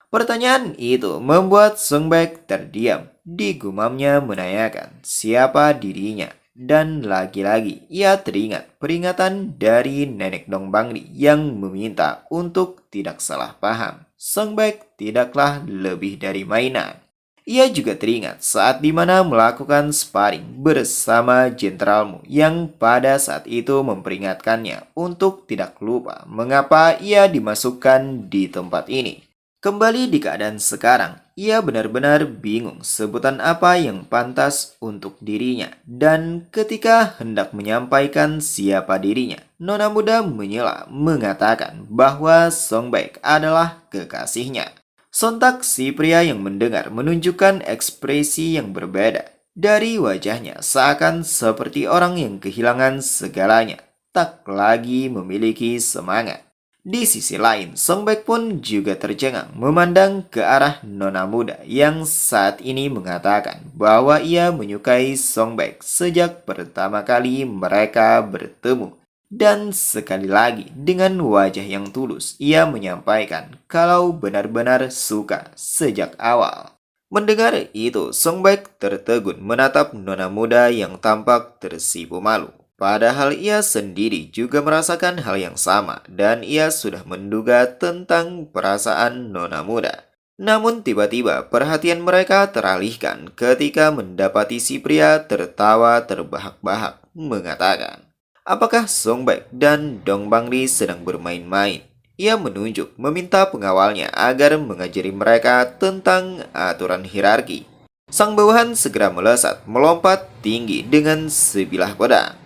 Pertanyaan itu membuat Song Baek terdiam. Digumamnya menanyakan siapa dirinya. Dan lagi-lagi ia teringat peringatan dari nenek Dong Bangli yang meminta untuk tidak salah paham. Song Baek tidaklah lebih dari mainan. Ia juga teringat saat dimana melakukan sparring bersama jenderalmu yang pada saat itu memperingatkannya untuk tidak lupa mengapa ia dimasukkan di tempat ini. Kembali di keadaan sekarang, ia benar-benar bingung sebutan apa yang pantas untuk dirinya. Dan ketika hendak menyampaikan siapa dirinya, nona muda menyela mengatakan bahwa Song Baek adalah kekasihnya. Sontak si pria yang mendengar menunjukkan ekspresi yang berbeda. Dari wajahnya seakan seperti orang yang kehilangan segalanya, tak lagi memiliki semangat. Di sisi lain, Song Baek pun juga tercengang memandang ke arah nona muda yang saat ini mengatakan bahwa ia menyukai Song Baek sejak pertama kali mereka bertemu. Dan sekali lagi, dengan wajah yang tulus, ia menyampaikan kalau benar-benar suka sejak awal. Mendengar itu, Song Baek tertegun menatap nona muda yang tampak tersipu malu. Padahal ia sendiri juga merasakan hal yang sama dan ia sudah menduga tentang perasaan nona muda. Namun tiba-tiba perhatian mereka teralihkan ketika mendapati si pria tertawa terbahak-bahak mengatakan, apakah Song Baek dan Dong Bangli sedang bermain-main? Ia menunjuk meminta pengawalnya agar mengajari mereka tentang aturan hierarki. Sang bawahan segera melesat, melompat tinggi dengan sebilah pedang.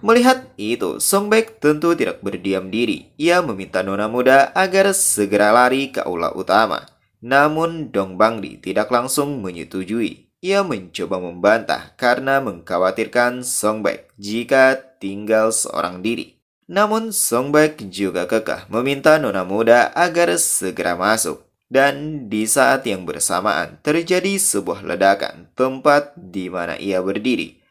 Melihat itu, Song Baek tentu tidak berdiam diri. Ia meminta nona muda agar segera lari ke aula utama. Namun Dong Bangli tidak langsung menyetujui. Ia mencoba membantah karena mengkhawatirkan Song Baek jika tinggal seorang diri. Namun Song Baek juga kekeh meminta nona muda agar segera masuk. Dan di saat yang bersamaan terjadi sebuah ledakan tempat di mana ia berdiri.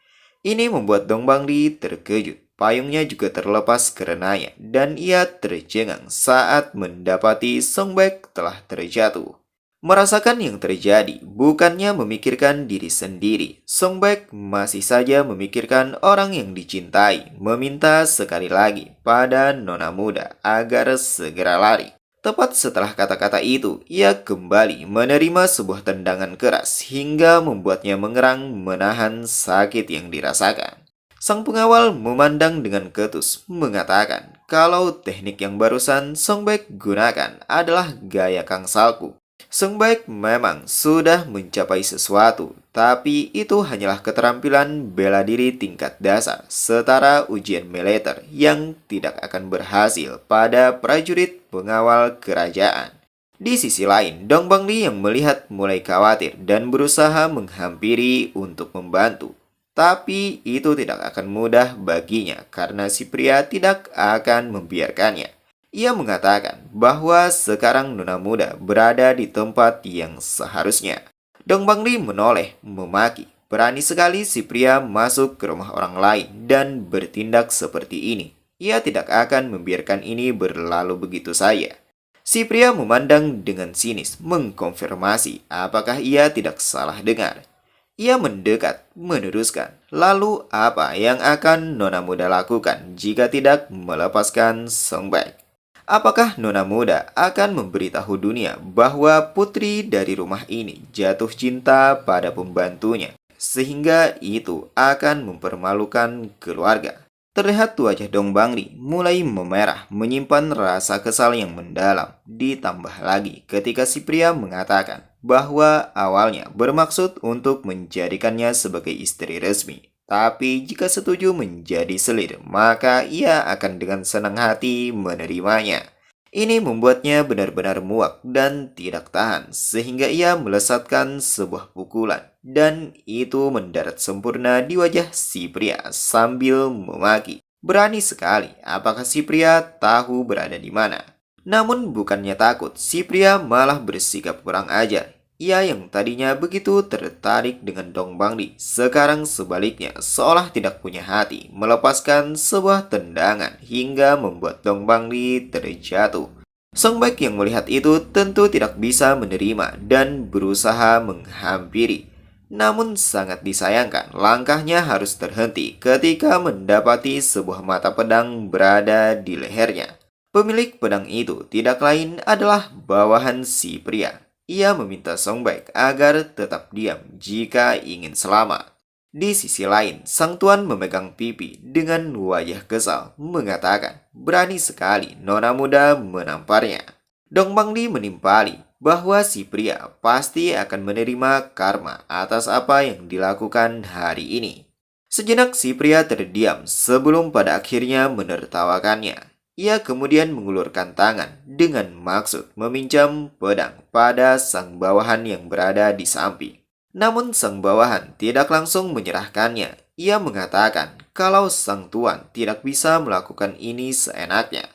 Ini membuat Dong Bangli terkejut. Payungnya juga terlepas karenanya dan ia tercengang saat mendapati Song Baek telah terjatuh. Merasakan yang terjadi, bukannya memikirkan diri sendiri. Song Baek masih saja memikirkan orang yang dicintai, meminta sekali lagi pada nona muda agar segera lari. Tepat setelah kata-kata itu, ia kembali menerima sebuah tendangan keras hingga membuatnya mengerang menahan sakit yang dirasakan. Sang pengawal memandang dengan ketus, mengatakan kalau teknik yang barusan Song Baek gunakan adalah gaya Kang Salku. Sung Baek memang sudah mencapai sesuatu, tapi itu hanyalah keterampilan bela diri tingkat dasar, setara ujian militer yang tidak akan berhasil pada prajurit pengawal kerajaan. Di sisi lain, Dong Bangli yang melihat mulai khawatir dan berusaha menghampiri untuk membantu. Tapi itu tidak akan mudah baginya karena si pria tidak akan membiarkannya. Ia mengatakan bahwa sekarang Nona Muda berada di tempat yang seharusnya. Dong Bangli menoleh, memaki. Berani sekali si pria masuk ke rumah orang lain dan bertindak seperti ini. Ia tidak akan membiarkan ini berlalu begitu saja. Si pria memandang dengan sinis, mengkonfirmasi apakah ia tidak salah dengar. Ia mendekat, meneruskan. Lalu apa yang akan Nona Muda lakukan jika tidak melepaskan Song Baek? Apakah Nona Muda akan memberitahu dunia bahwa putri dari rumah ini jatuh cinta pada pembantunya, sehingga itu akan mempermalukan keluarga? Terlihat wajah Dong Bangli mulai memerah, menyimpan rasa kesal yang mendalam. Ditambah lagi ketika si pria mengatakan bahwa awalnya bermaksud untuk menjadikannya sebagai istri resmi. Tapi jika setuju menjadi selir, maka ia akan dengan senang hati menerimanya. Ini membuatnya benar-benar muak dan tidak tahan, sehingga ia melesatkan sebuah pukulan. Dan itu mendarat sempurna di wajah si pria sambil memaki. Berani sekali, apakah si pria tahu berada di mana? Namun bukannya takut, si pria malah bersikap kurang ajar. Ia yang tadinya begitu tertarik dengan Dong Bangli, sekarang sebaliknya seolah tidak punya hati, melepaskan sebuah tendangan hingga membuat Dong Bangli terjatuh. Song Baek yang melihat itu tentu tidak bisa menerima dan berusaha menghampiri. Namun sangat disayangkan, langkahnya harus terhenti ketika mendapati sebuah mata pedang berada di lehernya. Pemilik pedang itu tidak lain adalah bawahan si pria. Ia meminta Song Baek agar tetap diam jika ingin selamat. Di sisi lain, sang tuan memegang pipi dengan wajah kesal, mengatakan, berani sekali Nona Muda menamparnya. Dong Bangli menimpali bahwa si pria pasti akan menerima karma atas apa yang dilakukan hari ini. Sejenak si pria terdiam sebelum pada akhirnya menertawakannya. Ia kemudian mengulurkan tangan dengan maksud meminjam pedang pada sang bawahan yang berada di samping. Namun sang bawahan tidak langsung menyerahkannya. Ia mengatakan kalau sang tuan tidak bisa melakukan ini seenaknya.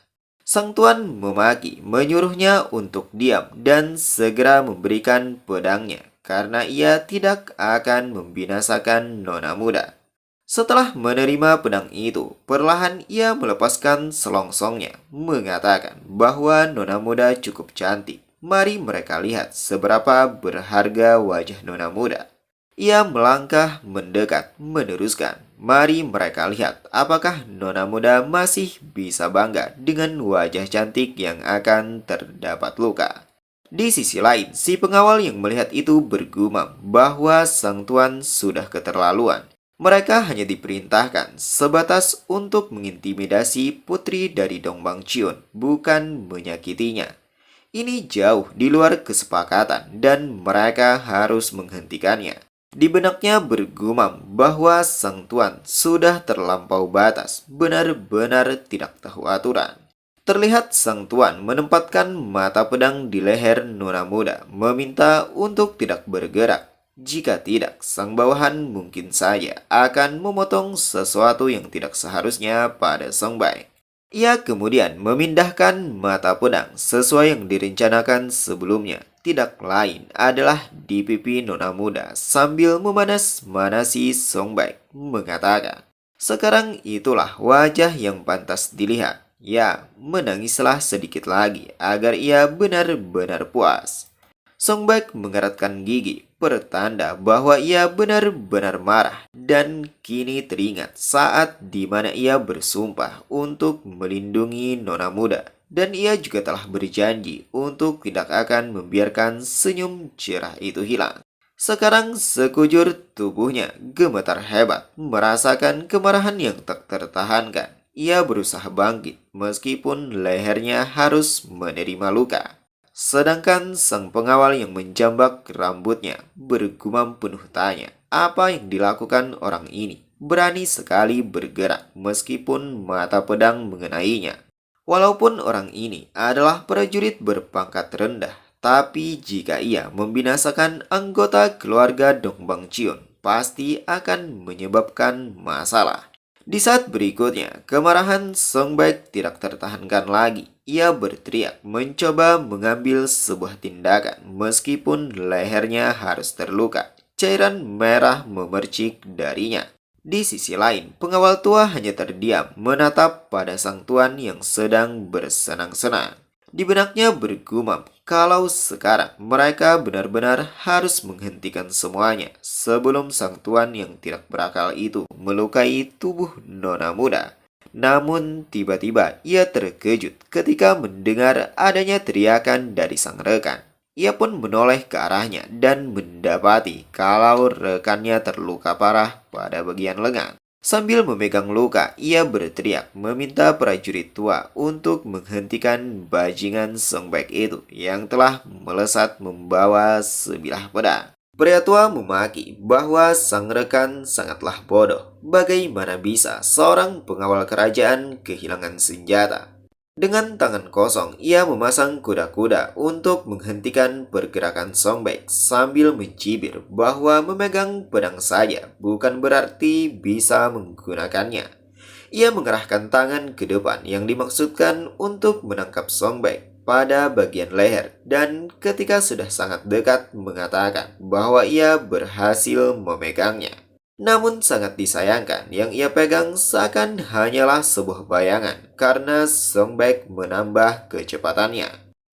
Sang tuan memaki, menyuruhnya untuk diam dan segera memberikan pedangnya karena ia tidak akan membinasakan Nona Muda. Setelah menerima pedang itu, perlahan ia melepaskan selongsongnya, mengatakan bahwa Nona Muda cukup cantik. Mari mereka lihat seberapa berharga wajah Nona Muda. Ia melangkah mendekat, meneruskan. Mari mereka lihat apakah Nona Muda masih bisa bangga dengan wajah cantik yang akan terdapat luka. Di sisi lain, si pengawal yang melihat itu bergumam bahwa sang tuan sudah keterlaluan. Mereka hanya diperintahkan sebatas untuk mengintimidasi putri dari Dong Bangciun, bukan menyakitinya. Ini jauh di luar kesepakatan dan mereka harus menghentikannya. Di benaknya bergumam bahwa sang tuan sudah terlampau batas, benar-benar tidak tahu aturan. Terlihat sang tuan menempatkan mata pedang di leher Nona Muda, meminta untuk tidak bergerak. Jika tidak, sang bawahan mungkin saja akan memotong sesuatu yang tidak seharusnya pada Song Baek. Ia kemudian memindahkan mata pedang sesuai yang direncanakan sebelumnya. Tidak lain adalah di pipi Nona Muda sambil memanas-manasi Song Baek, mengatakan, sekarang itulah wajah yang pantas dilihat. Ya, menangislah sedikit lagi agar ia benar-benar puas. Song Baek mengeratkan gigi, pertanda bahwa ia benar-benar marah dan kini teringat saat di mana ia bersumpah untuk melindungi Nona Muda. Dan ia juga telah berjanji untuk tidak akan membiarkan senyum cerah itu hilang. Sekarang sekujur tubuhnya gemetar hebat, merasakan kemarahan yang tak tertahankan. Ia berusaha bangkit meskipun lehernya harus menerima luka. Sedangkan sang pengawal yang menjambak rambutnya bergumam penuh tanya apa yang dilakukan orang ini. Berani sekali bergerak meskipun mata pedang mengenainya. Walaupun orang ini adalah prajurit berpangkat rendah, tapi jika ia membinasakan anggota keluarga Dongbang Chiun, pasti akan menyebabkan masalah. Di saat berikutnya, kemarahan Songbek tidak tertahankan lagi. Ia berteriak mencoba mengambil sebuah tindakan meskipun lehernya harus terluka. Cairan merah memercik darinya. Di sisi lain, pengawal tua hanya terdiam menatap pada sang tuan yang sedang bersenang-senang. Di benaknya bergumam kalau sekarang mereka benar-benar harus menghentikan semuanya sebelum sang tuan yang tidak berakal itu melukai tubuh nona muda. Namun tiba-tiba ia terkejut ketika mendengar adanya teriakan dari sang rekan. Ia pun menoleh ke arahnya dan mendapati kalau rekannya terluka parah pada bagian lengan. Sambil memegang luka, ia berteriak meminta prajurit tua untuk menghentikan bajingan Songbek itu yang telah melesat membawa sebilah pedang. Pria tua memaki bahwa sang rekan sangatlah bodoh. Bagaimana bisa seorang pengawal kerajaan kehilangan senjata? Dengan tangan kosong, ia memasang kuda-kuda untuk menghentikan pergerakan Songbek sambil mencibir bahwa memegang pedang saja bukan berarti bisa menggunakannya. Ia mengerahkan tangan ke depan yang dimaksudkan untuk menangkap Songbek pada bagian leher dan ketika sudah sangat dekat mengatakan bahwa ia berhasil memegangnya. Namun sangat disayangkan yang ia pegang seakan hanyalah sebuah bayangan karena Songbek menambah kecepatannya.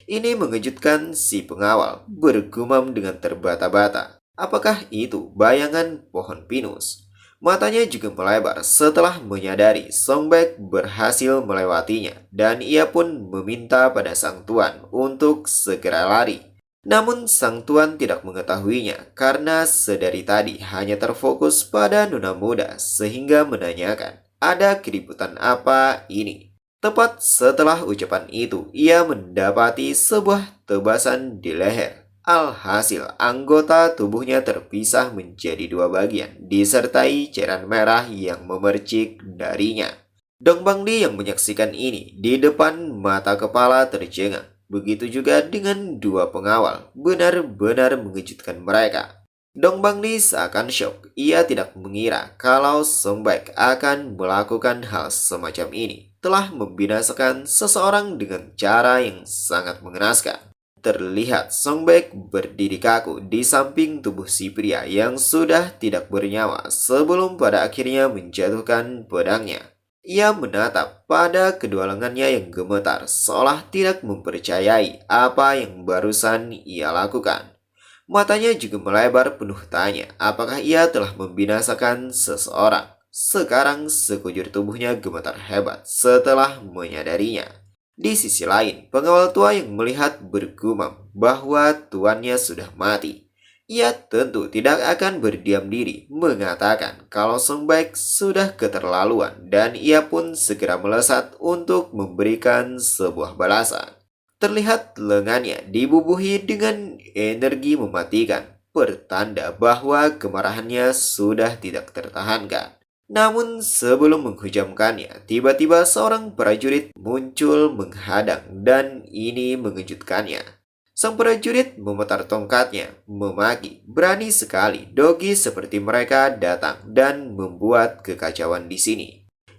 Ini mengejutkan si pengawal, bergumam dengan terbata-bata. Apakah itu bayangan pohon pinus? Matanya juga melebar setelah menyadari Songbek berhasil melewatinya dan ia pun meminta pada sang tuan untuk segera lari. Namun sang tuan tidak mengetahuinya karena sedari tadi hanya terfokus pada nona muda sehingga menanyakan, ada keributan apa ini? Tepat setelah ucapan itu, ia mendapati sebuah tebasan di leher. Alhasil, anggota tubuhnya terpisah menjadi dua bagian, disertai cairan merah yang memercik darinya. Dong Bangli yang menyaksikan ini di depan mata kepala tercengang. Begitu juga dengan dua pengawal, benar-benar mengejutkan mereka. Dong Bangli seakan syok, ia tidak mengira kalau Songbek akan melakukan hal semacam ini. Telah membinasakan seseorang dengan cara yang sangat mengenaskan. Terlihat Songbek berdiri kaku di samping tubuh si pria yang sudah tidak bernyawa sebelum pada akhirnya menjatuhkan pedangnya. Ia menatap pada kedua lengannya yang gemetar, seolah tidak mempercayai apa yang barusan ia lakukan. Matanya juga melebar penuh tanya, apakah ia telah membinasakan seseorang. Sekarang sekujur tubuhnya gemetar hebat setelah menyadarinya. Di sisi lain, pengawal tua yang melihat bergumam bahwa tuannya sudah mati. Ia tentu tidak akan berdiam diri, mengatakan kalau Songbek sudah keterlaluan dan ia pun segera melesat untuk memberikan sebuah balasan. Terlihat lengannya dibubuhi dengan energi mematikan, pertanda bahwa kemarahannya sudah tidak tertahankan. Namun sebelum menghujamkannya, tiba-tiba seorang prajurit muncul menghadang dan ini mengejutkannya. Sang prajurit memutar tongkatnya, memaki, berani sekali dogi seperti mereka datang dan membuat kekacauan di sini.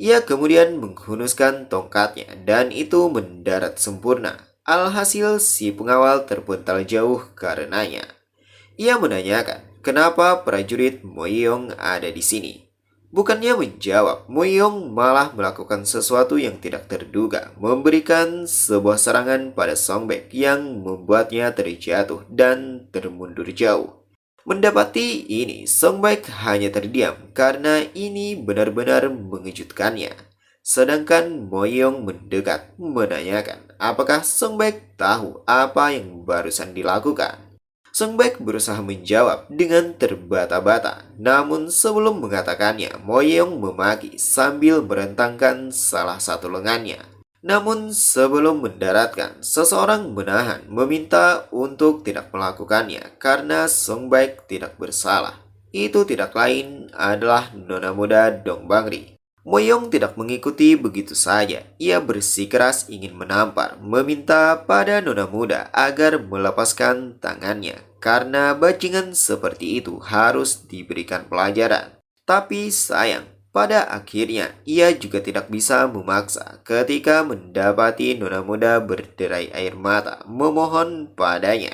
Ia kemudian menghunuskan tongkatnya dan itu mendarat sempurna. Alhasil si pengawal terpental jauh karenanya. Ia menanyakan kenapa prajurit Moyong ada di sini. Bukannya menjawab, Moyong malah melakukan sesuatu yang tidak terduga, memberikan sebuah serangan pada Songbek yang membuatnya terjatuh dan termundur jauh. Mendapati ini, Songbek hanya terdiam karena ini benar-benar mengejutkannya. Sedangkan Moyong mendekat, menanyakan apakah Songbek tahu apa yang barusan dilakukan. Songbek berusaha menjawab dengan terbata-bata, namun sebelum mengatakannya, Moyong memaki sambil merentangkan salah satu lengannya. Namun sebelum mendaratkan, seseorang meminta untuk tidak melakukannya karena Song Baek tidak bersalah. Itu tidak lain adalah nona muda Dong Bangri. Moyong tidak mengikuti begitu saja. Ia bersikeras ingin menampar, meminta pada nona muda agar melepaskan tangannya. Karena bajingan seperti itu harus diberikan pelajaran. Tapi sayang, pada akhirnya, ia juga tidak bisa memaksa ketika mendapati nona muda berderai air mata memohon padanya.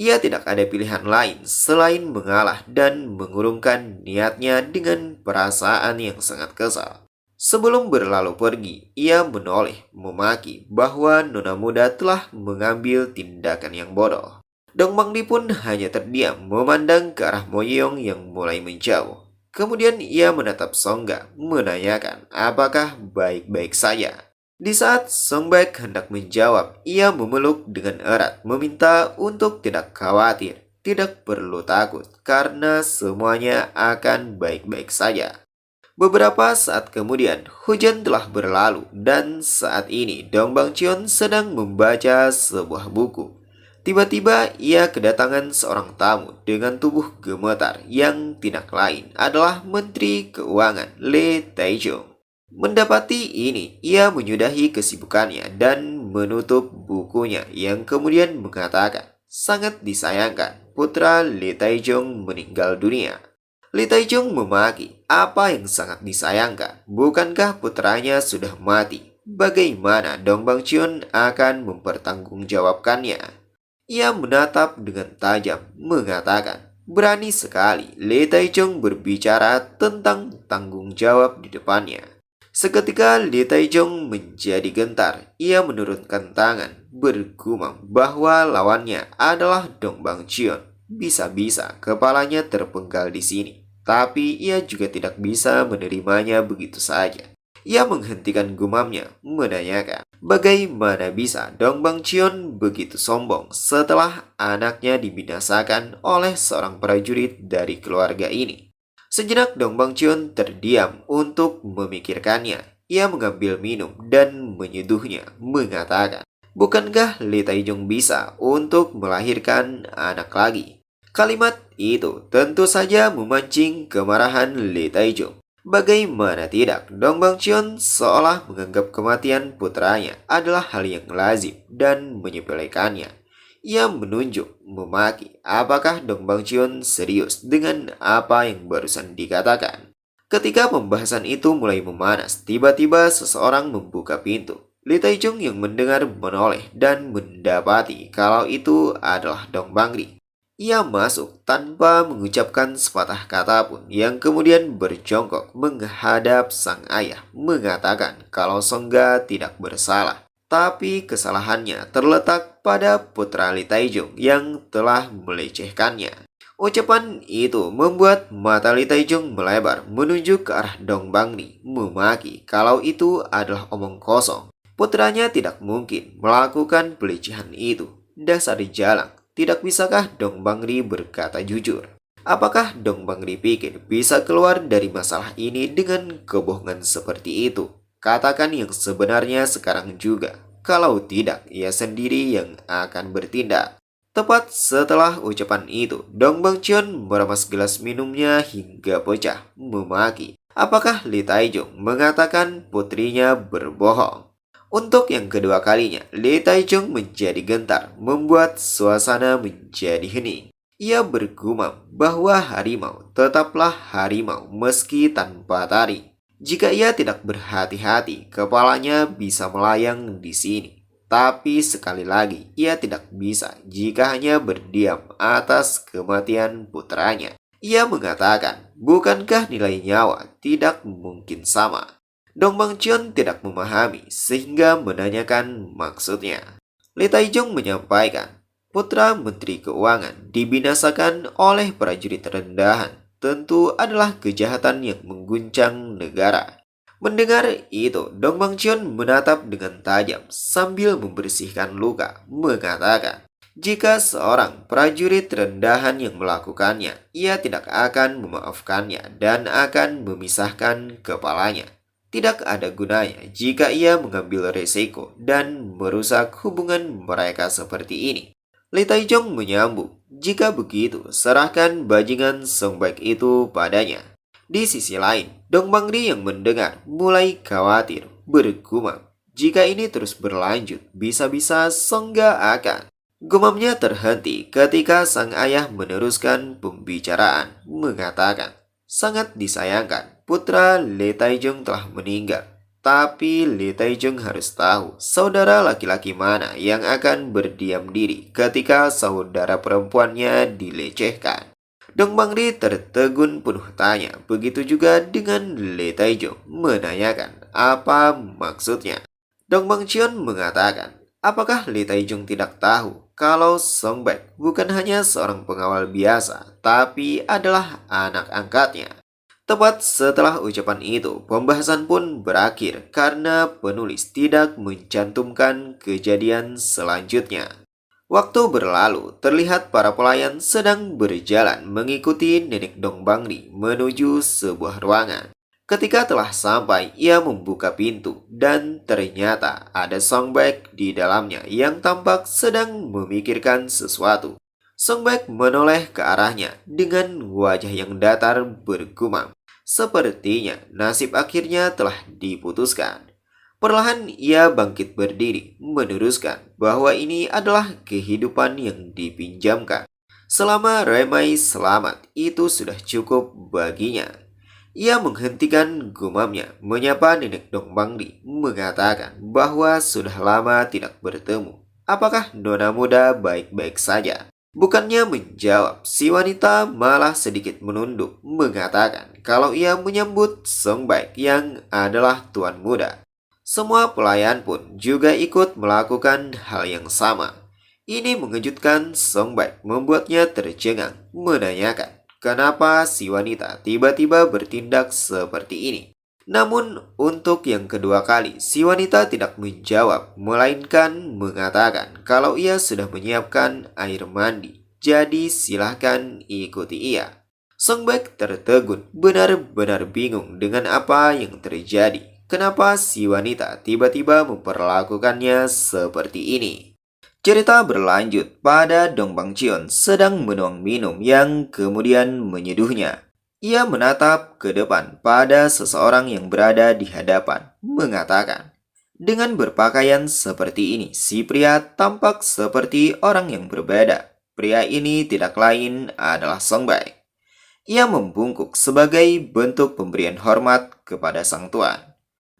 Ia tidak ada pilihan lain selain mengalah dan mengurungkan niatnya dengan perasaan yang sangat kesal. Sebelum berlalu pergi, ia menoleh memaki bahwa nona muda telah mengambil tindakan yang bodoh. Dong Bangdi pun hanya terdiam memandang ke arah Moyong yang mulai menjauh. Kemudian ia menatap Songga, menanyakan apakah baik-baik saja. Di saat Song Baek hendak menjawab, ia memeluk dengan erat, meminta untuk tidak khawatir, tidak perlu takut, karena semuanya akan baik-baik saja. Beberapa saat kemudian, hujan telah berlalu, dan saat ini Dong Bang Chion sedang membaca sebuah buku. Tiba-tiba ia kedatangan seorang tamu dengan tubuh gemetar yang tidak lain adalah Menteri Keuangan Lee Tae-jung. Mendapati ini, ia menyudahi kesibukannya dan menutup bukunya yang kemudian mengatakan, sangat disayangkan putra Lee Tae-jung meninggal dunia. Lee Tae-jung memaki, apa yang sangat disayangkan, bukankah putranya sudah mati? Bagaimana Dong Bang Chion akan mempertanggungjawabkannya? Ia menatap dengan tajam, mengatakan, berani sekali Lee Tae-jung berbicara tentang tanggung jawab di depannya. Seketika Lee Tae-jung menjadi gentar. Ia menurunkan tangan, bergumam bahwa lawannya adalah Dong Bang Chion. Bisa-bisa kepalanya terpenggal di sini. Tapi ia juga tidak bisa menerimanya begitu saja. Ia menghentikan gumamnya, menanyakan, bagaimana bisa Dong Bang Chion begitu sombong setelah anaknya dibinasakan oleh seorang prajurit dari keluarga ini? Sejenak Dong Bang Chion terdiam untuk memikirkannya. Ia mengambil minum dan menyeduhnya, mengatakan, bukankah Lee Tae-jung bisa untuk melahirkan anak lagi? Kalimat itu tentu saja memancing kemarahan Lee Tae-jung. Bagaimana tidak, Dong Bang Chion seolah menganggap kematian putranya adalah hal yang lazim dan menyepelekannya. Ia menunjuk, memaki, apakah Dong Bang Chion serius dengan apa yang barusan dikatakan. Ketika pembahasan itu mulai memanas, tiba-tiba seseorang membuka pintu. Lee Tae-jung yang mendengar menoleh dan mendapati kalau itu adalah Dong Bangri. Ia masuk tanpa mengucapkan sepatah kata pun yang kemudian berjongkok menghadap sang ayah mengatakan kalau Songga tidak bersalah. Tapi kesalahannya terletak pada putra Lee Tae-jung yang telah melecehkannya. Ucapan itu membuat mata Lee Tae-jung melebar menuju ke arah Dong Bangri, memaki kalau itu adalah omong kosong. Putranya tidak mungkin melakukan pelecehan itu. Dasar jalang. Tidak bisakah Dong Bangri berkata jujur? Apakah Dong Bangri pikir bisa keluar dari masalah ini dengan kebohongan seperti itu? Katakan yang sebenarnya sekarang juga. Kalau tidak, ia sendiri yang akan bertindak. Tepat setelah ucapan itu, Dong Bang Chion meremas gelas minumnya hingga pecah, memaki. Apakah Lee Tae-jung mengatakan putrinya berbohong? Untuk yang kedua kalinya, Lee Tae-jung menjadi gentar, membuat suasana menjadi hening. Ia bergumam bahwa harimau tetaplah harimau meski tanpa taring. Jika ia tidak berhati-hati, kepalanya bisa melayang di sini. Tapi sekali lagi, ia tidak bisa jika hanya berdiam atas kematian putranya. Ia mengatakan, bukankah nilai nyawa tidak mungkin sama? Dong Bang Chion tidak memahami sehingga menanyakan maksudnya. Lee Tae-jung menyampaikan, putra Menteri Keuangan dibinasakan oleh prajurit rendahan tentu adalah kejahatan yang mengguncang negara. Mendengar itu, Dong Bang Chion menatap dengan tajam sambil membersihkan luka, mengatakan, jika seorang prajurit rendahan yang melakukannya, ia tidak akan memaafkannya dan akan memisahkan kepalanya. Tidak ada gunanya jika ia mengambil resiko dan merusak hubungan mereka seperti ini. Lee Taejong menyambung, jika begitu serahkan bajingan Song Baek itu padanya. Di sisi lain, Dong Bangri yang mendengar mulai khawatir, bergumam. Jika ini terus berlanjut, bisa-bisa Songga akan. Gumamnya terhenti ketika sang ayah meneruskan pembicaraan, mengatakan, sangat disayangkan, putra Lee Taejong telah meninggal. Tapi Lee Taejong harus tahu, saudara laki-laki mana yang akan berdiam diri ketika saudara perempuannya dilecehkan. Dong Bangri tertegun penuh tanya, begitu juga dengan Lee Taejong menanyakan apa maksudnya. Dong Bang Chion mengatakan, apakah Lee Taejong tidak tahu kalau Song Baek bukan hanya seorang pengawal biasa, tapi adalah anak angkatnya? Tepat setelah ucapan itu, pembahasan pun berakhir karena penulis tidak mencantumkan kejadian selanjutnya. Waktu berlalu, terlihat para pelayan sedang berjalan mengikuti nenek Dong Bangri menuju sebuah ruangan. Ketika telah sampai, ia membuka pintu dan ternyata ada Song Baek di dalamnya yang tampak sedang memikirkan sesuatu. Song Baek menoleh ke arahnya dengan wajah yang datar bergumam. Sepertinya nasib akhirnya telah diputuskan. Perlahan ia bangkit berdiri, meneruskan bahwa ini adalah kehidupan yang dipinjamkan. Selama Remai selamat, itu sudah cukup baginya. Ia menghentikan gumamnya, menyapa nenek Dong Bangri, mengatakan bahwa sudah lama tidak bertemu. Apakah nona muda baik-baik saja? Bukannya menjawab, si wanita malah sedikit menunduk, mengatakan kalau ia menyambut Song Baek yang adalah tuan muda. Semua pelayan pun juga ikut melakukan hal yang sama. Ini mengejutkan Song Baek, membuatnya tercengang, menanyakan kenapa si wanita tiba-tiba bertindak seperti ini. Namun untuk yang kedua kali, si wanita tidak menjawab, melainkan mengatakan kalau ia sudah menyiapkan air mandi. Jadi silahkan ikuti ia. Song Baek tertegun, benar-benar bingung dengan apa yang terjadi. Kenapa si wanita tiba-tiba memperlakukannya seperti ini? Cerita berlanjut pada Dong Bang Chion sedang menuang minum yang kemudian menyeduhnya. Ia menatap ke depan pada seseorang yang berada di hadapan, mengatakan, dengan berpakaian seperti ini, si pria tampak seperti orang yang berbeda. Pria ini tidak lain adalah Song Baek. Ia membungkuk sebagai bentuk pemberian hormat kepada sang tuan.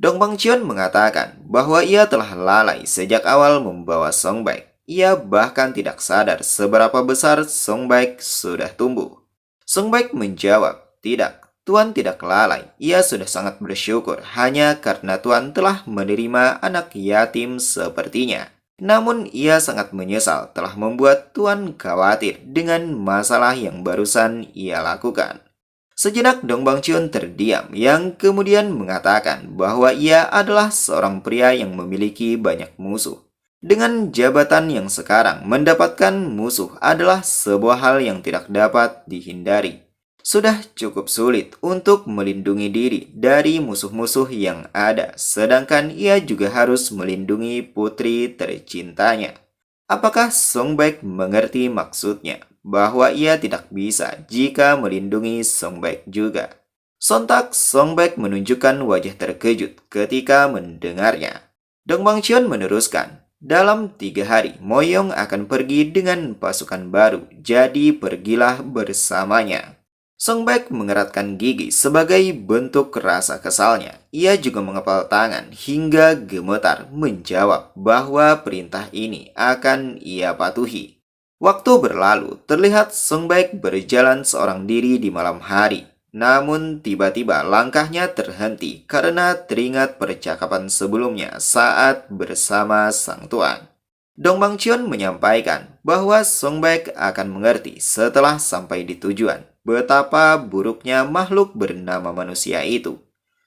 Dong Bang Chion mengatakan bahwa ia telah lalai sejak awal membawa Song Baek. Ia bahkan tidak sadar seberapa besar Song Baek sudah tumbuh. Song Baek menjawab, tidak, Tuan tidak lalai. Ia sudah sangat bersyukur hanya karena Tuan telah menerima anak yatim sepertinya. Namun ia sangat menyesal telah membuat Tuan khawatir dengan masalah yang barusan ia lakukan. Sejenak Dong Bang Chion terdiam yang kemudian mengatakan bahwa ia adalah seorang pria yang memiliki banyak musuh. Dengan jabatan yang sekarang, mendapatkan musuh adalah sebuah hal yang tidak dapat dihindari. Sudah cukup sulit untuk melindungi diri dari musuh-musuh yang ada, sedangkan ia juga harus melindungi putri tercintanya. Apakah Song Baek mengerti maksudnya, bahwa ia tidak bisa jika melindungi Song Baek juga? Sontak Song Baek menunjukkan wajah terkejut ketika mendengarnya. Dong Bang Chion meneruskan, dalam 3 hari, Moyong akan pergi dengan pasukan baru, jadi pergilah bersamanya. Song Baek mengeratkan gigi sebagai bentuk rasa kesalnya. Ia juga mengepal tangan hingga gemetar menjawab bahwa perintah ini akan ia patuhi. Waktu berlalu, terlihat Song Baek berjalan seorang diri di malam hari. Namun tiba-tiba langkahnya terhenti karena teringat percakapan sebelumnya saat bersama sang tuan. Dong Bang Chion menyampaikan bahwa Song Baek akan mengerti setelah sampai di tujuan betapa buruknya makhluk bernama manusia itu.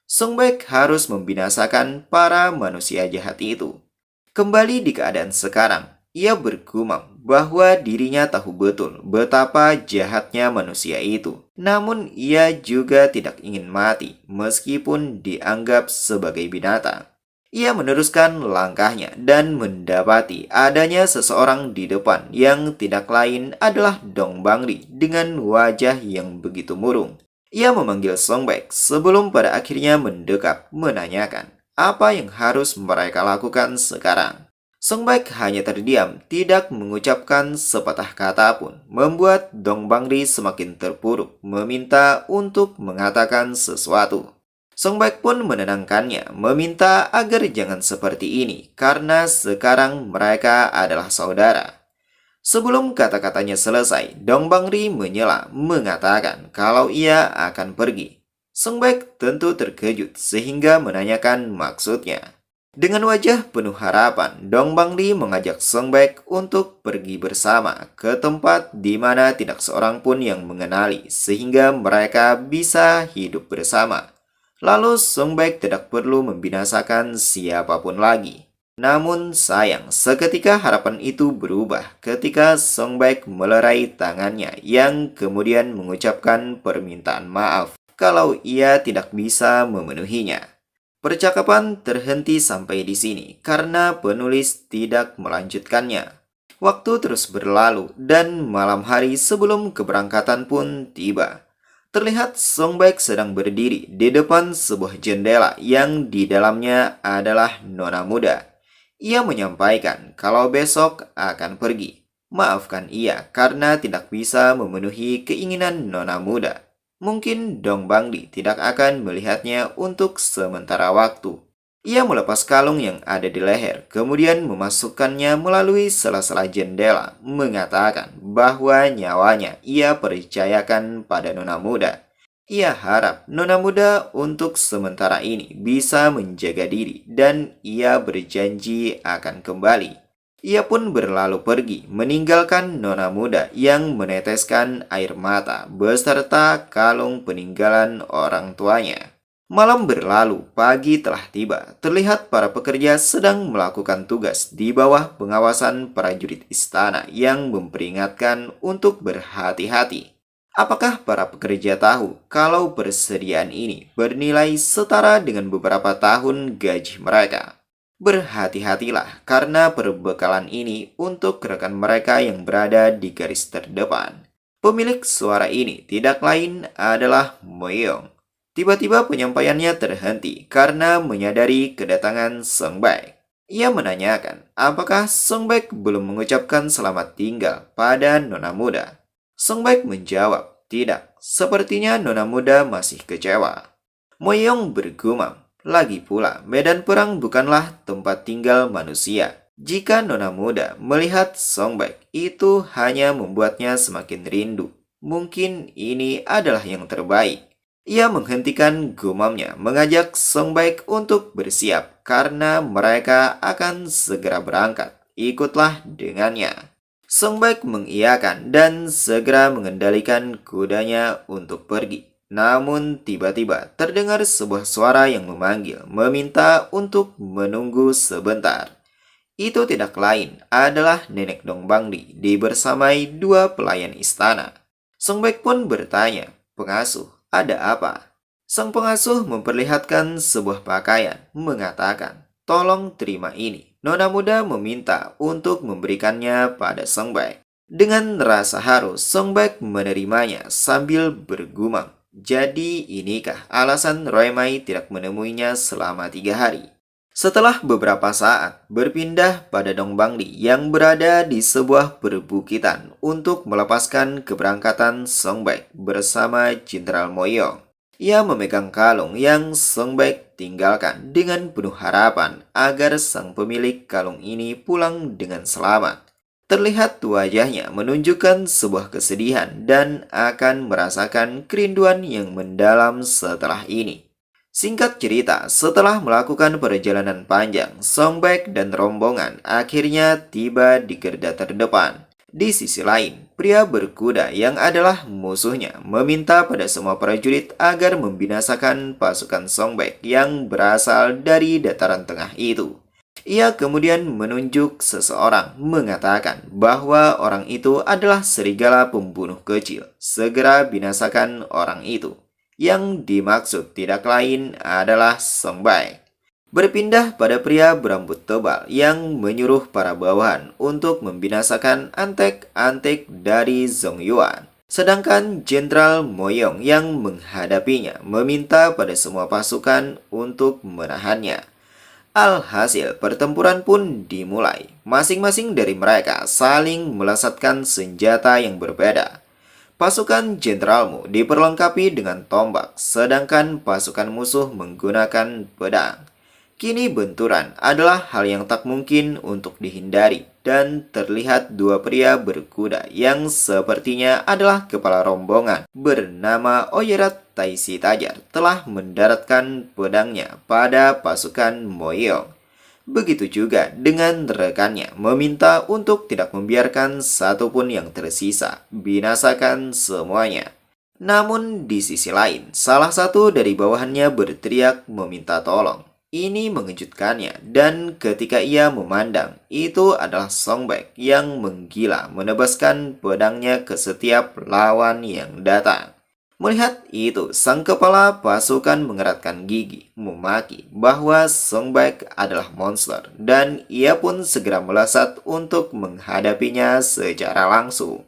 Song Baek harus membinasakan para manusia jahat itu. Kembali di keadaan sekarang, Ia bergumam bahwa dirinya tahu betul betapa jahatnya manusia itu. Namun ia juga tidak ingin mati meskipun dianggap sebagai binatang. Ia meneruskan langkahnya dan mendapati adanya seseorang di depan yang tidak lain adalah Dong Bangli dengan wajah yang begitu murung. Ia memanggil Songbek sebelum pada akhirnya mendekat menanyakan apa yang harus mereka lakukan sekarang. Songbek hanya terdiam, tidak mengucapkan sepatah kata pun, membuat Dong Bangli semakin terpuruk, meminta untuk mengatakan sesuatu. Songbek pun menenangkannya, meminta agar jangan seperti ini, karena sekarang mereka adalah saudara. Sebelum kata-katanya selesai, Dong Bangri menyela, mengatakan kalau ia akan pergi. Songbek tentu terkejut sehingga menanyakan maksudnya. Dengan wajah penuh harapan, Dong Bangli mengajak Songbek untuk pergi bersama ke tempat di mana tidak seorang pun yang mengenali sehingga mereka bisa hidup bersama. Lalu Songbek tidak perlu membinasakan siapapun lagi. Namun sayang, seketika harapan itu berubah ketika Songbek melerai tangannya yang kemudian mengucapkan permintaan maaf kalau ia tidak bisa memenuhinya. Percakapan terhenti sampai di sini karena penulis tidak melanjutkannya. Waktu terus berlalu dan malam hari sebelum keberangkatan pun tiba. Terlihat Songbek sedang berdiri di depan sebuah jendela yang di dalamnya adalah nona muda. Ia menyampaikan kalau besok akan pergi. Maafkan ia karena tidak bisa memenuhi keinginan nona muda. Mungkin Dong Bangli tidak akan melihatnya untuk sementara waktu. Ia melepas kalung yang ada di leher, kemudian memasukkannya melalui sela-sela jendela, mengatakan bahwa nyawanya ia percayakan pada nona muda. Ia harap nona muda untuk sementara ini bisa menjaga diri dan ia berjanji akan kembali. Ia pun berlalu pergi meninggalkan nona muda yang meneteskan air mata beserta kalung peninggalan orang tuanya. Malam berlalu, pagi telah tiba. Terlihat para pekerja sedang melakukan tugas di bawah pengawasan prajurit istana yang memperingatkan untuk berhati-hati. Apakah para pekerja tahu kalau persediaan ini bernilai setara dengan beberapa tahun gaji mereka? Berhati-hatilah karena perbekalan ini untuk rekan mereka yang berada di garis terdepan. Pemilik suara ini tidak lain adalah Moyong. Tiba-tiba penyampaiannya terhenti karena menyadari kedatangan Songbek. Ia menanyakan apakah Songbek belum mengucapkan selamat tinggal pada nona muda. Songbek menjawab, tidak, sepertinya nona muda masih kecewa. Moyong bergumam, lagi pula medan perang bukanlah tempat tinggal manusia. Jika nona muda melihat Songbek, itu hanya membuatnya semakin rindu. Mungkin ini adalah yang terbaik. Ia menghentikan gumamnya, mengajak Songbek untuk bersiap karena mereka akan segera berangkat. Ikutlah dengannya. Songbek mengiyakan dan segera mengendalikan kudanya untuk pergi. Namun tiba-tiba terdengar sebuah suara yang memanggil, meminta untuk menunggu sebentar. Itu tidak lain adalah Nenek Dong Bangli dibersamai dua pelayan istana. Songbek pun bertanya, "Pengasuh, ada apa?" Sang pengasuh memperlihatkan sebuah pakaian, mengatakan, "Tolong terima ini." Nona muda meminta untuk memberikannya pada Songbek. Dengan rasa haru, Songbek menerimanya sambil bergumam. Jadi inikah alasan Roy Mai tidak menemuinya selama 3 hari? Setelah beberapa saat, berpindah pada Dong Bangli yang berada di sebuah perbukitan untuk melepaskan keberangkatan Songbek bersama Jenderal Moyong. Ia memegang kalung yang Songbek tinggalkan dengan penuh harapan agar sang pemilik kalung ini pulang dengan selamat. Terlihat wajahnya menunjukkan sebuah kesedihan dan akan merasakan kerinduan yang mendalam setelah ini. Singkat cerita, setelah melakukan perjalanan panjang, Songbek dan rombongan akhirnya tiba di garda terdepan. Di sisi lain, pria berkuda yang adalah musuhnya meminta pada semua prajurit agar membinasakan pasukan Songbek yang berasal dari dataran tengah itu. Ia kemudian menunjuk seseorang, mengatakan bahwa orang itu adalah serigala pembunuh kecil. Segera binasakan orang itu. Yang dimaksud tidak lain adalah Song Bai. Berpindah pada pria berambut tebal yang menyuruh para bawahan untuk membinasakan antek-antek dari Zhong Yuan. Sedangkan Jenderal Moyong yang menghadapinya meminta pada semua pasukan untuk menahannya. Alhasil, pertempuran pun dimulai. Masing-masing dari mereka saling melesatkan senjata yang berbeda. Pasukan jenderalmu diperlengkapi dengan tombak, sedangkan pasukan musuh menggunakan pedang. Kini benturan adalah hal yang tak mungkin untuk dihindari, dan terlihat dua pria berkuda yang sepertinya adalah kepala rombongan bernama Oyerat Taisi Tajar telah mendaratkan pedangnya pada pasukan Moyong. Begitu juga dengan rekannya meminta untuk tidak membiarkan satupun yang tersisa, binasakan semuanya. Namun di sisi lain, salah satu dari bawahannya berteriak meminta tolong. Ini mengejutkannya dan ketika ia memandang, itu adalah Song Bai yang menggila menebaskan pedangnya ke setiap lawan yang datang. Melihat itu, sang kepala pasukan mengeratkan gigi, memaki bahwa Song Bai adalah monster dan ia pun segera melesat untuk menghadapinya secara langsung.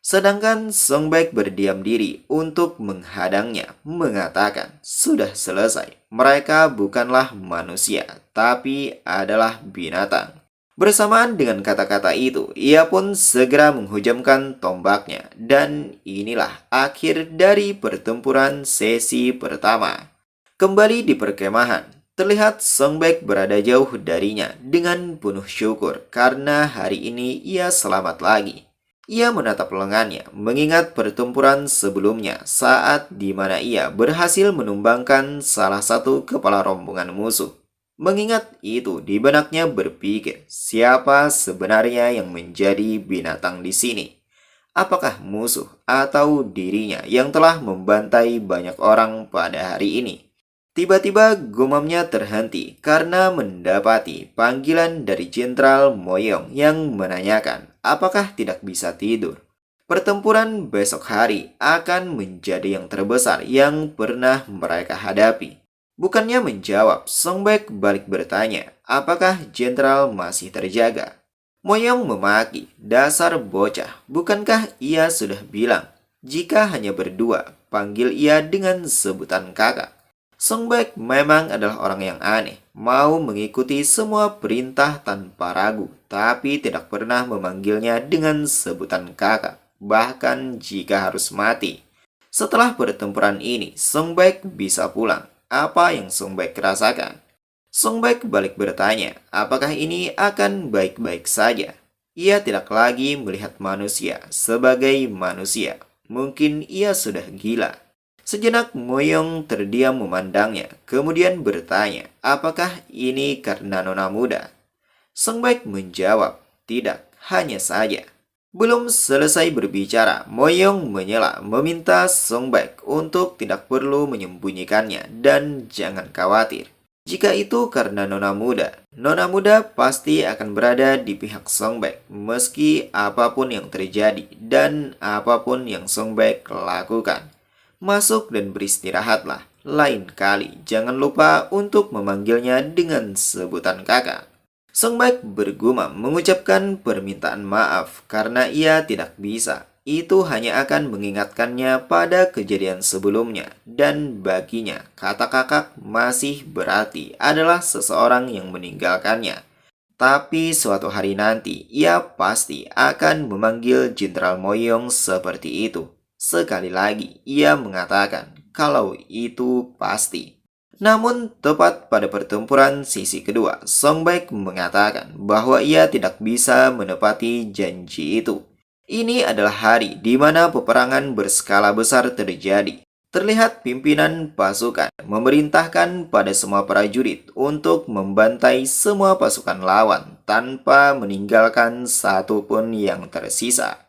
Sedangkan Song Bai berdiam diri untuk menghadangnya, mengatakan, "Sudah selesai, mereka bukanlah manusia, tapi adalah binatang." Bersamaan dengan kata-kata itu, ia pun segera menghujamkan tombaknya, dan inilah akhir dari pertempuran sesi pertama. Kembali di perkemahan, terlihat Song Bai berada jauh darinya dengan penuh syukur karena hari ini ia selamat lagi. Ia menatap lengannya, mengingat pertempuran sebelumnya saat di mana ia berhasil menumbangkan salah satu kepala rombongan musuh. Mengingat itu, di benaknya berpikir, siapa sebenarnya yang menjadi binatang di sini? Apakah musuh atau dirinya yang telah membantai banyak orang pada hari ini? Tiba-tiba gumamnya terhenti karena mendapati panggilan dari Jenderal Moyong yang menanyakan apakah tidak bisa tidur. Pertempuran besok hari akan menjadi yang terbesar yang pernah mereka hadapi. Bukannya menjawab, Song Bai balik bertanya, apakah jenderal masih terjaga? Moyong memaki, dasar bocah, bukankah ia sudah bilang, jika hanya berdua, panggil ia dengan sebutan kakak. Song Bai memang adalah orang yang aneh, mau mengikuti semua perintah tanpa ragu, tapi tidak pernah memanggilnya dengan sebutan kakak, bahkan jika harus mati. Setelah pertempuran ini, Song Bai bisa pulang. Apa yang Song Bai rasakan? Song Bai balik bertanya, apakah ini akan baik-baik saja? Ia tidak lagi melihat manusia sebagai manusia. Mungkin ia sudah gila. Sejenak Moyong terdiam memandangnya, kemudian bertanya, apakah ini karena nona muda? Song Bai menjawab, tidak, hanya saja. Belum selesai berbicara, Moyong menyela meminta Song Bai untuk tidak perlu menyembunyikannya dan jangan khawatir. Jika itu karena nona muda pasti akan berada di pihak Song Bai meski apapun yang terjadi dan apapun yang Song Bai lakukan. Masuk dan beristirahatlah. Lain kali jangan lupa untuk memanggilnya dengan sebutan kakak. Song Bai bergumam mengucapkan permintaan maaf karena ia tidak bisa. Itu hanya akan mengingatkannya pada kejadian sebelumnya. Dan baginya, kata kakak masih berarti adalah seseorang yang meninggalkannya. Tapi suatu hari nanti, ia pasti akan memanggil Jenderal Moyong seperti itu. Sekali lagi, ia mengatakan kalau itu pasti. Namun, tepat pada pertempuran sisi kedua, Song Bai mengatakan bahwa ia tidak bisa menepati janji itu. Ini adalah hari di mana peperangan berskala besar terjadi. Terlihat pimpinan pasukan memerintahkan pada semua prajurit untuk membantai semua pasukan lawan tanpa meninggalkan satupun yang tersisa.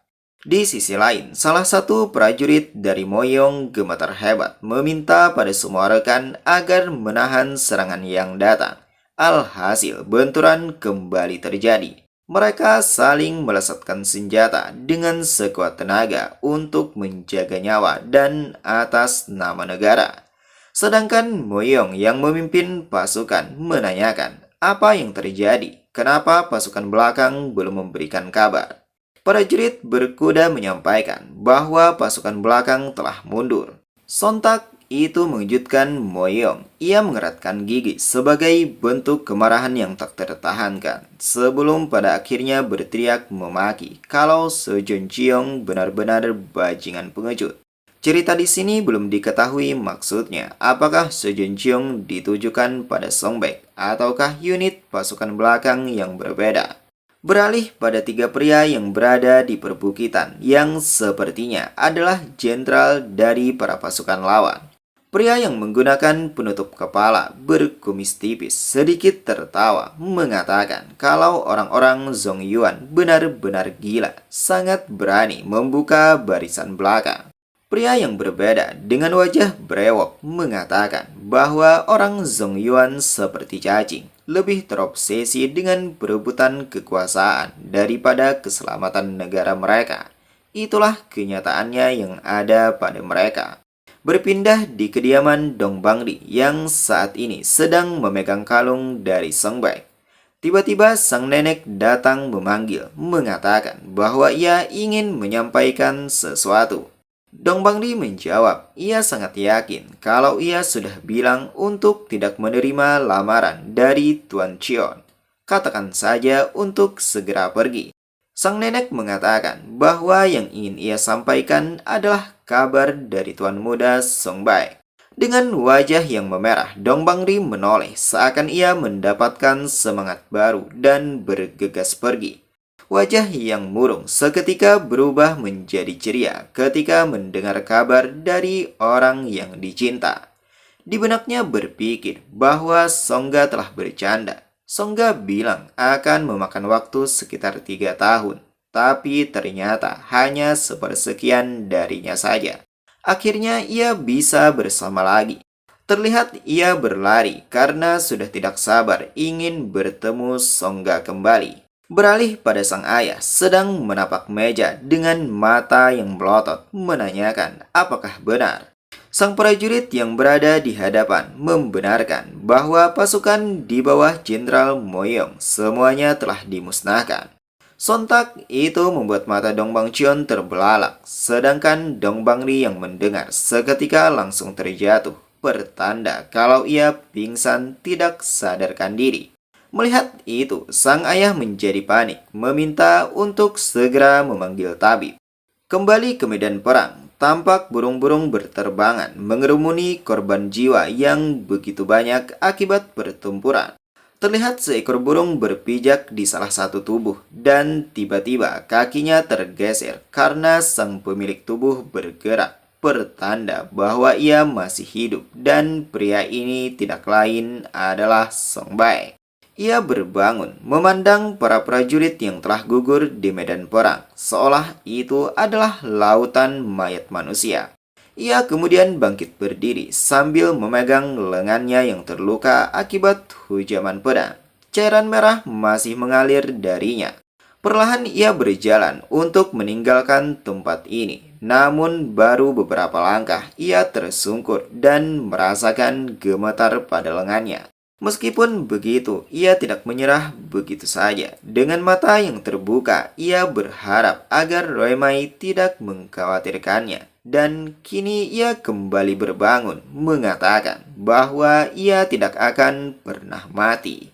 Di sisi lain, salah satu prajurit dari Moyong gemetar hebat meminta pada semua rekan agar menahan serangan yang datang. Alhasil, benturan kembali terjadi. Mereka saling melesatkan senjata dengan sekuat tenaga untuk menjaga nyawa dan atas nama negara. Sedangkan Moyong yang memimpin pasukan menanyakan apa yang terjadi, kenapa pasukan belakang belum memberikan kabar. Prajurit berkuda menyampaikan bahwa pasukan belakang telah mundur. Sontak itu mengejutkan Moyong. Ia mengeratkan gigi sebagai bentuk kemarahan yang tak tertahankan. Sebelum pada akhirnya berteriak memaki kalau Sejun Ciong benar-benar bajingan pengecut. Cerita di sini belum diketahui maksudnya apakah Sejun Ciong ditujukan pada Songbek ataukah unit pasukan belakang yang berbeda. Beralih pada tiga pria yang berada di perbukitan yang sepertinya adalah jenderal dari para pasukan lawan. Pria yang menggunakan penutup kepala berkumis tipis sedikit tertawa mengatakan kalau orang-orang Zongyuan benar-benar gila, sangat berani membuka barisan belakang. Pria yang berbeda dengan wajah brewok mengatakan bahwa orang Zongyuan seperti cacing, lebih terobsesi dengan perebutan kekuasaan daripada keselamatan negara mereka. Itulah kenyataannya yang ada pada mereka. Berpindah di kediaman Dong Bangdi yang saat ini sedang memegang kalung dari Songbek. Tiba-tiba sang nenek datang memanggil, mengatakan bahwa ia ingin menyampaikan sesuatu. Dong Bangdi menjawab, ia sangat yakin kalau ia sudah bilang untuk tidak menerima lamaran dari Tuan Chion. Katakan saja untuk segera pergi. Sang nenek mengatakan bahwa yang ingin ia sampaikan adalah kabar dari Tuan Muda Songbek. Dengan wajah yang memerah, Dong Bangdi menoleh seakan ia mendapatkan semangat baru dan bergegas pergi. Wajah yang murung seketika berubah menjadi ceria ketika mendengar kabar dari orang yang dicinta. Di benaknya berpikir bahwa Songga telah bercanda. Songga bilang akan memakan waktu sekitar 3 tahun, tapi ternyata hanya sepersekian darinya saja. Akhirnya ia bisa bersama lagi. Terlihat ia berlari karena sudah tidak sabar ingin bertemu Songga kembali. Beralih pada sang ayah sedang menapak meja dengan mata yang melotot menanyakan apakah benar. Sang prajurit yang berada di hadapan membenarkan bahwa pasukan di bawah Jenderal Moyong semuanya telah dimusnahkan. Sontak itu membuat mata Dong Bangcion terbelalak, sedangkan Dong Bangli yang mendengar seketika langsung terjatuh, pertanda kalau ia pingsan tidak sadarkan diri. Melihat itu, sang ayah menjadi panik, meminta untuk segera memanggil tabib. Kembali ke medan perang, tampak burung-burung berterbangan mengerumuni korban jiwa yang begitu banyak akibat pertempuran. Terlihat seekor burung berpijak di salah satu tubuh dan tiba-tiba kakinya tergeser karena sang pemilik tubuh bergerak, pertanda bahwa ia masih hidup dan pria ini tidak lain adalah Songbek. Ia berbangun, memandang para prajurit yang telah gugur di medan perang, seolah itu adalah lautan mayat manusia. Ia kemudian bangkit berdiri sambil memegang lengannya yang terluka akibat hujaman pedang. Cairan merah masih mengalir darinya. Perlahan ia berjalan untuk meninggalkan tempat ini. Namun baru beberapa langkah ia tersungkur dan merasakan gemetar pada lengannya. Meskipun begitu, ia tidak menyerah begitu saja. Dengan mata yang terbuka, ia berharap agar Roemai tidak mengkhawatirkannya. Dan kini ia kembali berbangun, mengatakan bahwa ia tidak akan pernah mati.